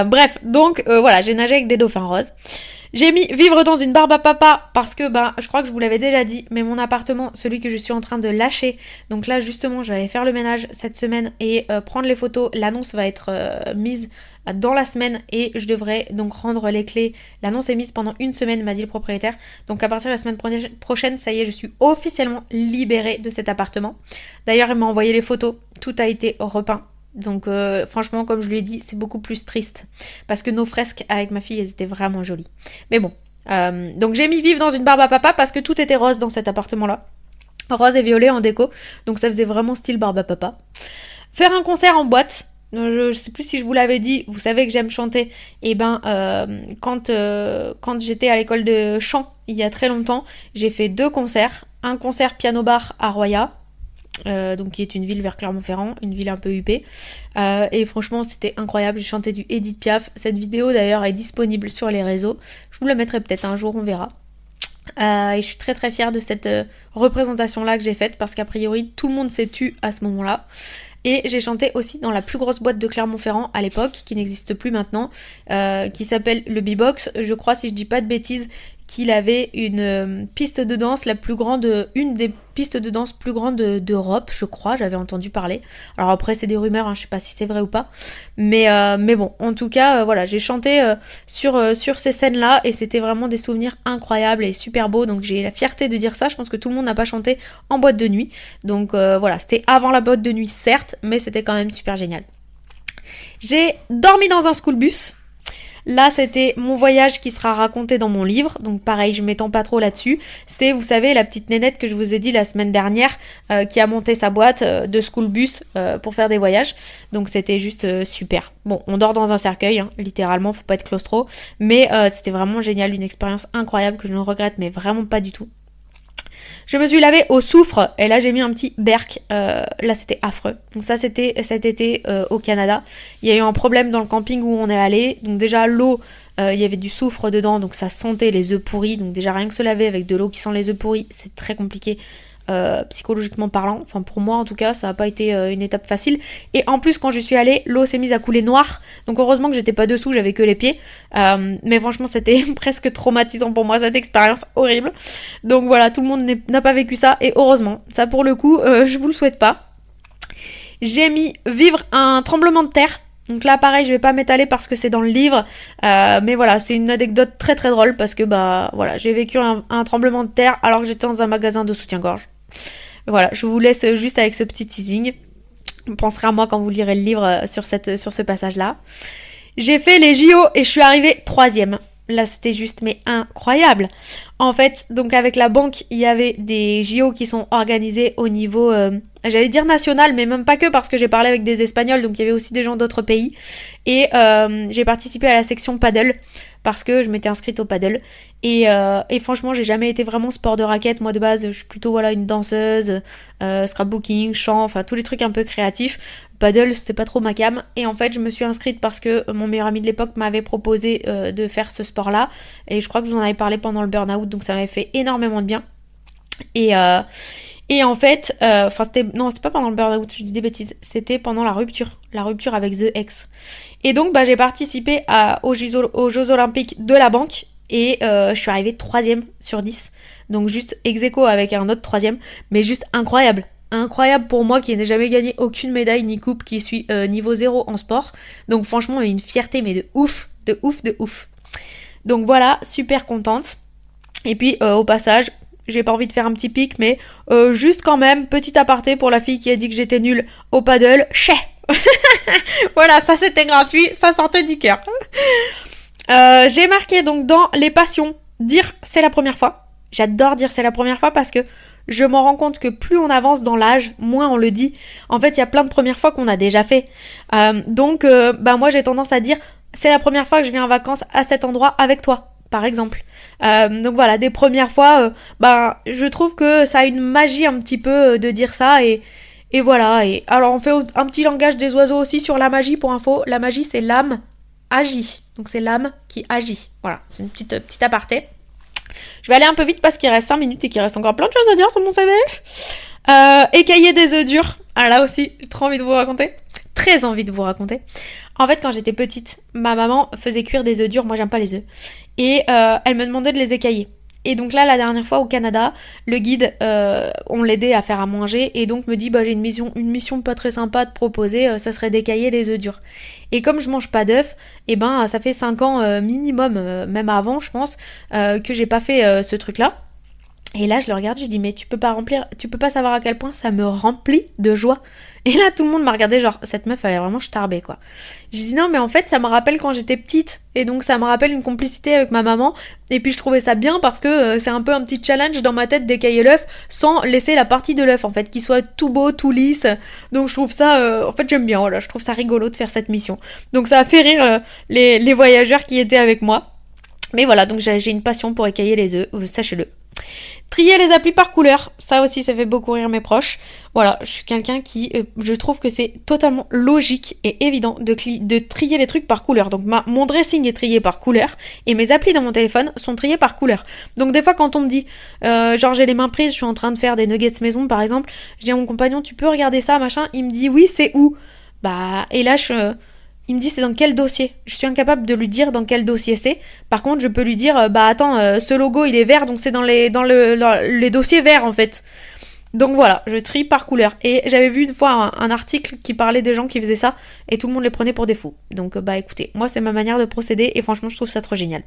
Bref, donc voilà, j'ai nagé avec des dauphins roses. J'ai mis vivre dans une barbe à papa parce que je crois que je vous l'avais déjà dit, mais mon appartement, celui que je suis en train de lâcher, donc là justement je vais aller faire le ménage cette semaine et prendre les photos. L'annonce va être mise dans la semaine et je devrais donc rendre les clés. L'annonce est mise pendant une semaine, m'a dit le propriétaire. Donc à partir de la semaine prochaine, ça y est, je suis officiellement libérée de cet appartement. D'ailleurs, il m'a envoyé les photos, tout a été repeint. Donc franchement, comme je lui ai dit, c'est beaucoup plus triste. Parce que nos fresques avec ma fille, elles étaient vraiment jolies. Mais bon, donc j'ai mis vivre dans une barbe à papa parce que tout était rose dans cet appartement-là. Rose et violet en déco. Donc ça faisait vraiment style barbe à papa. Faire un concert en boîte. Je sais plus si je vous l'avais dit, vous savez que j'aime chanter. Et quand j'étais à l'école de chant, il y a très longtemps, j'ai fait 2 concerts. Un concert piano-bar à Roya. Donc qui est une ville vers Clermont-Ferrand, une ville un peu huppée. Et franchement, c'était incroyable. J'ai chanté du Edith Piaf. Cette vidéo d'ailleurs est disponible sur les réseaux. Je vous la mettrai peut-être un jour, on verra. Et je suis très très fière de cette représentation-là que j'ai faite parce qu'a priori, tout le monde s'est tu à ce moment-là. Et j'ai chanté aussi dans la plus grosse boîte de Clermont-Ferrand à l'époque, qui n'existe plus maintenant, qui s'appelle le B-Box. Je crois, si je dis pas de bêtises, qu'il avait une piste de danse la plus grande, une des pistes de danse plus grandes d'Europe, je crois, j'avais entendu parler. Alors après c'est des rumeurs, hein, je sais pas si c'est vrai ou pas, mais bon, en tout cas, voilà, j'ai chanté sur ces scènes-là et c'était vraiment des souvenirs incroyables et super beaux, donc j'ai la fierté de dire ça. Je pense que tout le monde n'a pas chanté en boîte de nuit, donc voilà, c'était avant la boîte de nuit certes, mais c'était quand même super génial. J'ai dormi dans un school bus. Là, c'était mon voyage qui sera raconté dans mon livre. Donc pareil, je m'étends pas trop là-dessus. C'est, vous savez, la petite nénette que je vous ai dit la semaine dernière qui a monté sa boîte de school bus pour faire des voyages. Donc c'était juste super. Bon, on dort dans un cercueil, hein, littéralement, faut pas être claustro. Mais c'était vraiment génial, une expérience incroyable que je ne regrette mais vraiment pas du tout. Je me suis lavée au soufre et là j'ai mis un petit berk, là c'était affreux. Donc ça c'était cet été au Canada. Il y a eu un problème dans le camping où on est allé. Donc déjà l'eau, il y avait du soufre dedans, donc ça sentait les œufs pourris. Donc déjà rien que se laver avec de l'eau qui sent les œufs pourris, c'est très compliqué. Psychologiquement parlant, enfin pour moi en tout cas ça n'a pas été une étape facile, et en plus quand je suis allée l'eau s'est mise à couler noir, donc heureusement que j'étais pas dessous, j'avais que les pieds, mais franchement c'était presque traumatisant pour moi cette expérience horrible. Donc voilà, tout le monde n'a pas vécu ça et heureusement, ça pour le coup je vous le souhaite pas. J'ai mis vivre un tremblement de terre. Donc là pareil, je vais pas m'étaler parce que c'est dans le livre, mais voilà, c'est une anecdote très très drôle parce que voilà, j'ai vécu un tremblement de terre alors que j'étais dans un magasin de soutien-gorge. Voilà, je vous laisse juste avec ce petit teasing. Vous penserez à moi quand vous lirez le livre sur ce passage-là. J'ai fait les JO et je suis arrivée 3e. là c'était juste mais incroyable. En fait, donc avec la banque, il y avait des JO qui sont organisés au niveau, j'allais dire national, mais même pas que, parce que j'ai parlé avec des Espagnols, donc il y avait aussi des gens d'autres pays. Et j'ai participé à la section paddle, parce que je m'étais inscrite au paddle. Et franchement, j'ai jamais été vraiment sport de raquette. Moi de base, je suis plutôt une danseuse, scrapbooking, chant, enfin tous les trucs un peu créatifs. Paddle, c'était pas trop ma cam. Et en fait, je me suis inscrite parce que mon meilleur ami de l'époque m'avait proposé de faire ce sport-là. Et je crois que je vous en avais parlé pendant le burn-out, donc ça m'avait fait énormément de bien. Et en fait, c'était pas pendant le burn-out, je dis des bêtises, c'était pendant la rupture avec The Ex. Et donc, j'ai participé aux Jeux Olympiques de la banque et je suis arrivée 3e sur 10. Donc juste ex aequo avec un autre 3e, mais juste incroyable. Incroyable pour moi qui n'ai jamais gagné aucune médaille ni coupe, qui suis niveau 0 en sport. Donc franchement, une fierté, mais de ouf. Donc voilà, super contente. Et puis au passage, j'ai pas envie de faire un petit pic, mais juste quand même, petit aparté pour la fille qui a dit que j'étais nulle au paddle, voilà, ça c'était gratuit, ça sortait du cœur. J'ai marqué donc dans les passions, dire c'est la première fois. J'adore dire c'est la première fois parce que je m'en rends compte que plus on avance dans l'âge, moins on le dit. En fait, il y a plein de premières fois qu'on a déjà fait. Donc, moi, j'ai tendance à dire c'est la première fois que je viens en vacances à cet endroit avec toi, par exemple. Donc voilà, des premières fois, je trouve que ça a une magie un petit peu de dire ça et voilà. Et alors, on fait un petit langage des oiseaux aussi sur la magie pour info. La magie, c'est l'âme agit. Donc, c'est l'âme qui agit. Voilà, c'est une petite aparté. Je vais aller un peu vite parce qu'il reste 5 minutes et qu'il reste encore plein de choses à dire sur mon CV. Écailler des œufs durs. Ah là aussi, j'ai trop envie de vous raconter. Très envie de vous raconter. En fait, quand j'étais petite, ma maman faisait cuire des œufs durs. Moi, j'aime pas les œufs. Et elle me demandait de les écailler. Et donc là, la dernière fois au Canada, le guide, on l'aidait à faire à manger et donc me dit j'ai une mission pas très sympa à te proposer, ça serait d'écailler les œufs durs. Et comme je mange pas d'œufs, ça fait 5 ans minimum, même avant je pense, que j'ai pas fait ce truc-là. Et là, je le regarde, je dis mais tu peux pas savoir à quel point ça me remplit de joie. Et là, tout le monde m'a regardé genre, cette meuf, elle est vraiment starbée, quoi. J'ai dit non, mais en fait, ça me rappelle quand j'étais petite. Et donc, ça me rappelle une complicité avec ma maman. Et puis, je trouvais ça bien parce que c'est un peu un petit challenge dans ma tête d'écailler l'œuf sans laisser la partie de l'œuf, en fait, qui soit tout beau, tout lisse. Donc, je trouve ça, en fait, j'aime bien, voilà. Je trouve ça rigolo de faire cette mission. Donc, ça a fait rire les voyageurs qui étaient avec moi. Mais voilà, donc j'ai une passion pour écailler les œufs, sachez-le. Trier les applis par couleur, ça aussi ça fait beaucoup rire mes proches. Voilà, je suis quelqu'un qui, je trouve que c'est totalement logique et évident de trier les trucs par couleur. Donc mon dressing est trié par couleur et mes applis dans mon téléphone sont triées par couleur. Donc des fois quand on me dit, genre j'ai les mains prises, je suis en train de faire des nuggets maison par exemple, je dis à mon compagnon tu peux regarder ça machin, il me dit oui c'est où ? Et là il me dit c'est dans quel dossier. Je suis incapable de lui dire dans quel dossier c'est. Par contre, je peux lui dire attends, ce logo il est vert donc c'est dans les dossiers verts en fait. Donc voilà, je trie par couleur. Et j'avais vu une fois un article qui parlait des gens qui faisaient ça et tout le monde les prenait pour des fous. Donc écoutez, moi c'est ma manière de procéder et franchement je trouve ça trop génial.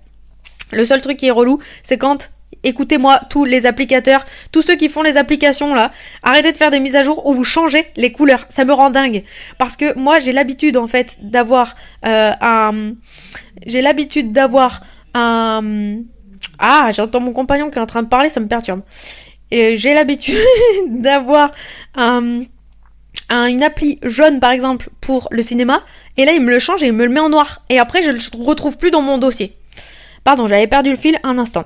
Le seul truc qui est relou, c'est quand, écoutez-moi, tous les applicateurs, tous ceux qui font les applications là, arrêtez de faire des mises à jour où vous changez les couleurs. Ça me rend dingue. Parce que moi, j'ai l'habitude en fait d'avoir j'entends mon compagnon qui est en train de parler, ça me perturbe. Et j'ai l'habitude d'avoir une appli jaune par exemple pour le cinéma. Et là, il me le change et il me le met en noir. Et après, je le retrouve plus dans mon dossier. Pardon, j'avais perdu le fil un instant.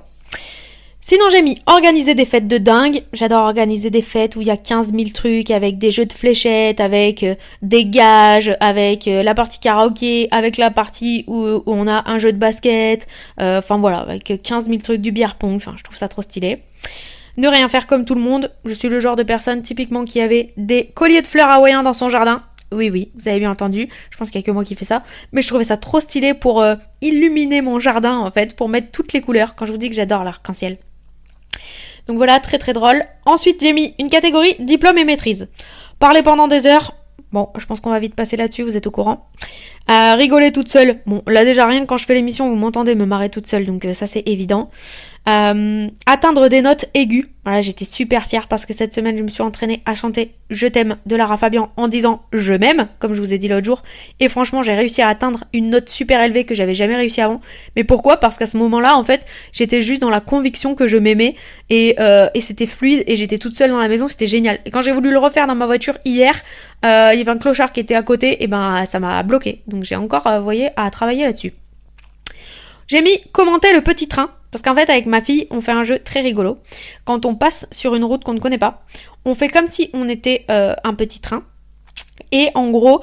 Sinon, j'ai mis organiser des fêtes de dingue. J'adore organiser des fêtes où il y a 15 000 trucs avec des jeux de fléchettes, avec des gages, avec la partie karaoké, avec la partie où on a un jeu de basket. Avec 15 000 trucs du beer pong. Enfin, je trouve ça trop stylé. Ne rien faire comme tout le monde. Je suis le genre de personne typiquement qui avait des colliers de fleurs hawaïens dans son jardin. Oui, vous avez bien entendu. Je pense qu'il n'y a que moi qui fais ça. Mais je trouvais ça trop stylé pour illuminer mon jardin, en fait, pour mettre toutes les couleurs, quand je vous dis que j'adore l'arc-en-ciel. Donc voilà, très très drôle. Ensuite, j'ai mis une catégorie diplôme et maîtrise. Parler pendant des heures. Bon, je pense qu'on va vite passer là-dessus, vous êtes au courant. Rigoler toute seule. Bon, là déjà, rien que quand je fais l'émission, vous m'entendez me marrer toute seule, donc ça c'est évident. atteindre des notes aiguës. Voilà, j'étais super fière parce que cette semaine, je me suis entraînée à chanter Je t'aime de Lara Fabian en disant je m'aime, comme je vous ai dit l'autre jour. Et franchement, j'ai réussi à atteindre une note super élevée que j'avais jamais réussi avant. Mais pourquoi ? Parce qu'à ce moment-là, en fait, j'étais juste dans la conviction que je m'aimais et c'était fluide et j'étais toute seule dans la maison, c'était génial. Et quand j'ai voulu le refaire dans ma voiture hier, il y avait un clochard qui était à côté et ben ça m'a bloqué. Donc j'ai encore, vous voyez, à travailler là-dessus. J'ai mis commenter le petit train. Parce qu'en fait, avec ma fille, on fait un jeu très rigolo. Quand on passe sur une route qu'on ne connaît pas, on fait comme si on était un petit train. Et en gros,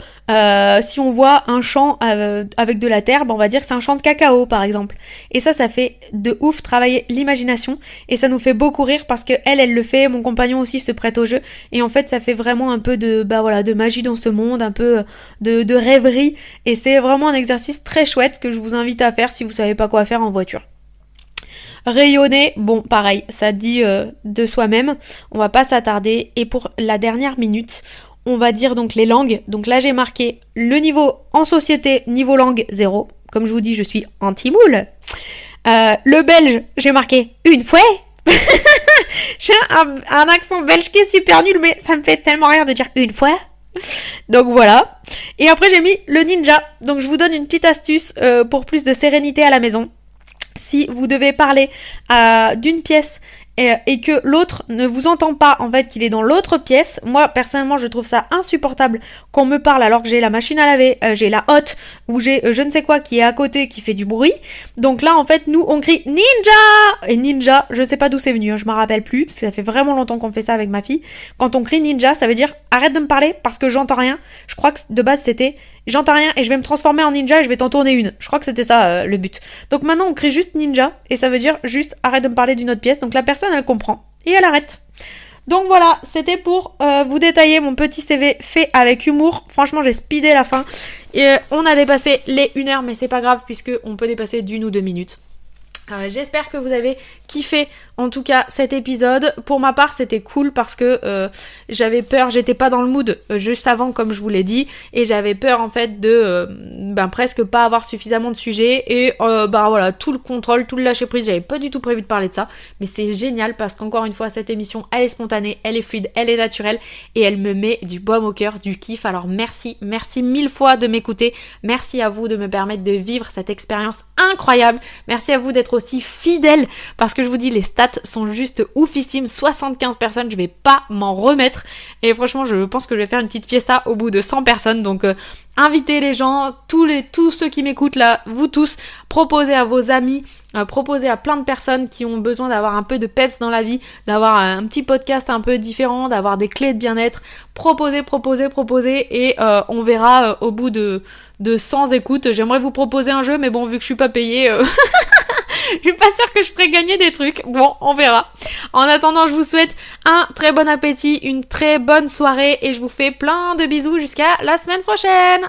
si on voit un champ avec de la terre, on va dire que c'est un champ de cacao, par exemple. Et ça fait de ouf travailler l'imagination. Et ça nous fait beaucoup rire parce que elle le fait, mon compagnon aussi se prête au jeu. Et en fait, ça fait vraiment un peu de magie dans ce monde, un peu de rêverie. Et c'est vraiment un exercice très chouette que je vous invite à faire si vous savez pas quoi faire en voiture. Rayonner, bon pareil, ça dit de soi-même, on va pas s'attarder. Et pour la dernière minute, on va dire donc les langues. Donc là j'ai marqué le niveau en société, niveau langue 0. Comme je vous dis, je suis anti-moule. Le belge, j'ai marqué une fois. J'ai un accent belge qui est super nul, mais ça me fait tellement rire de dire une fois. Donc voilà. Et après j'ai mis le ninja. Donc je vous donne une petite astuce pour plus de sérénité à la maison. Si vous devez parler d'une pièce et que l'autre ne vous entend pas, en fait, qu'il est dans l'autre pièce, moi, personnellement, je trouve ça insupportable qu'on me parle alors que j'ai la machine à laver, j'ai la hotte, ou j'ai je ne sais quoi qui est à côté, qui fait du bruit. Donc là, en fait, nous, on crie « Ninja !» Et ninja, je sais pas d'où c'est venu, hein, je m'en rappelle plus, parce que ça fait vraiment longtemps qu'on fait ça avec ma fille. Quand on crie « Ninja », ça veut dire « Arrête de me parler parce que j'entends rien ». Je crois que de base, c'était « J'entends rien et je vais me transformer en ninja et je vais t'en tourner une ». Je crois que c'était ça, le but. Donc maintenant, on crie juste « Ninja » et ça veut dire juste « Arrête de me parler d'une autre pièce ». Donc la personne, elle comprend et elle arrête. Donc voilà, c'était pour vous détailler mon petit CV fait avec humour. Franchement, j'ai speedé la fin. Et on a dépassé les 1 heure, mais c'est pas grave puisque on peut dépasser d'1 ou 2 minutes. J'espère que vous avez kiffé en tout cas cet épisode. Pour ma part c'était cool parce que j'avais peur, j'étais pas dans le mood juste avant comme je vous l'ai dit et j'avais peur en fait de presque pas avoir suffisamment de sujets et voilà, tout le contrôle, tout le lâcher prise, j'avais pas du tout prévu de parler de ça mais c'est génial parce qu'encore une fois cette émission elle est spontanée, elle est fluide, elle est naturelle et elle me met du baume au cœur, du kiff. Alors merci 1000 fois de m'écouter, merci à vous de me permettre de vivre cette expérience incroyable, merci à vous d'être aussi fidèles parce que je vous dis les stats sont juste oufissimes, 75 personnes, je vais pas m'en remettre et franchement je pense que je vais faire une petite fiesta au bout de 100 personnes donc invitez les gens, tous ceux qui m'écoutent là, vous tous, proposez à vos amis, proposez à plein de personnes qui ont besoin d'avoir un peu de peps dans la vie, d'avoir un petit podcast un peu différent, d'avoir des clés de bien-être, proposez et on verra au bout de 100 écoutes. J'aimerais vous proposer un jeu mais bon vu que je suis pas payée je suis pas sûre que je ferai gagner des trucs. Bon, on verra. En attendant, je vous souhaite un très bon appétit, une très bonne soirée et je vous fais plein de bisous jusqu'à la semaine prochaine.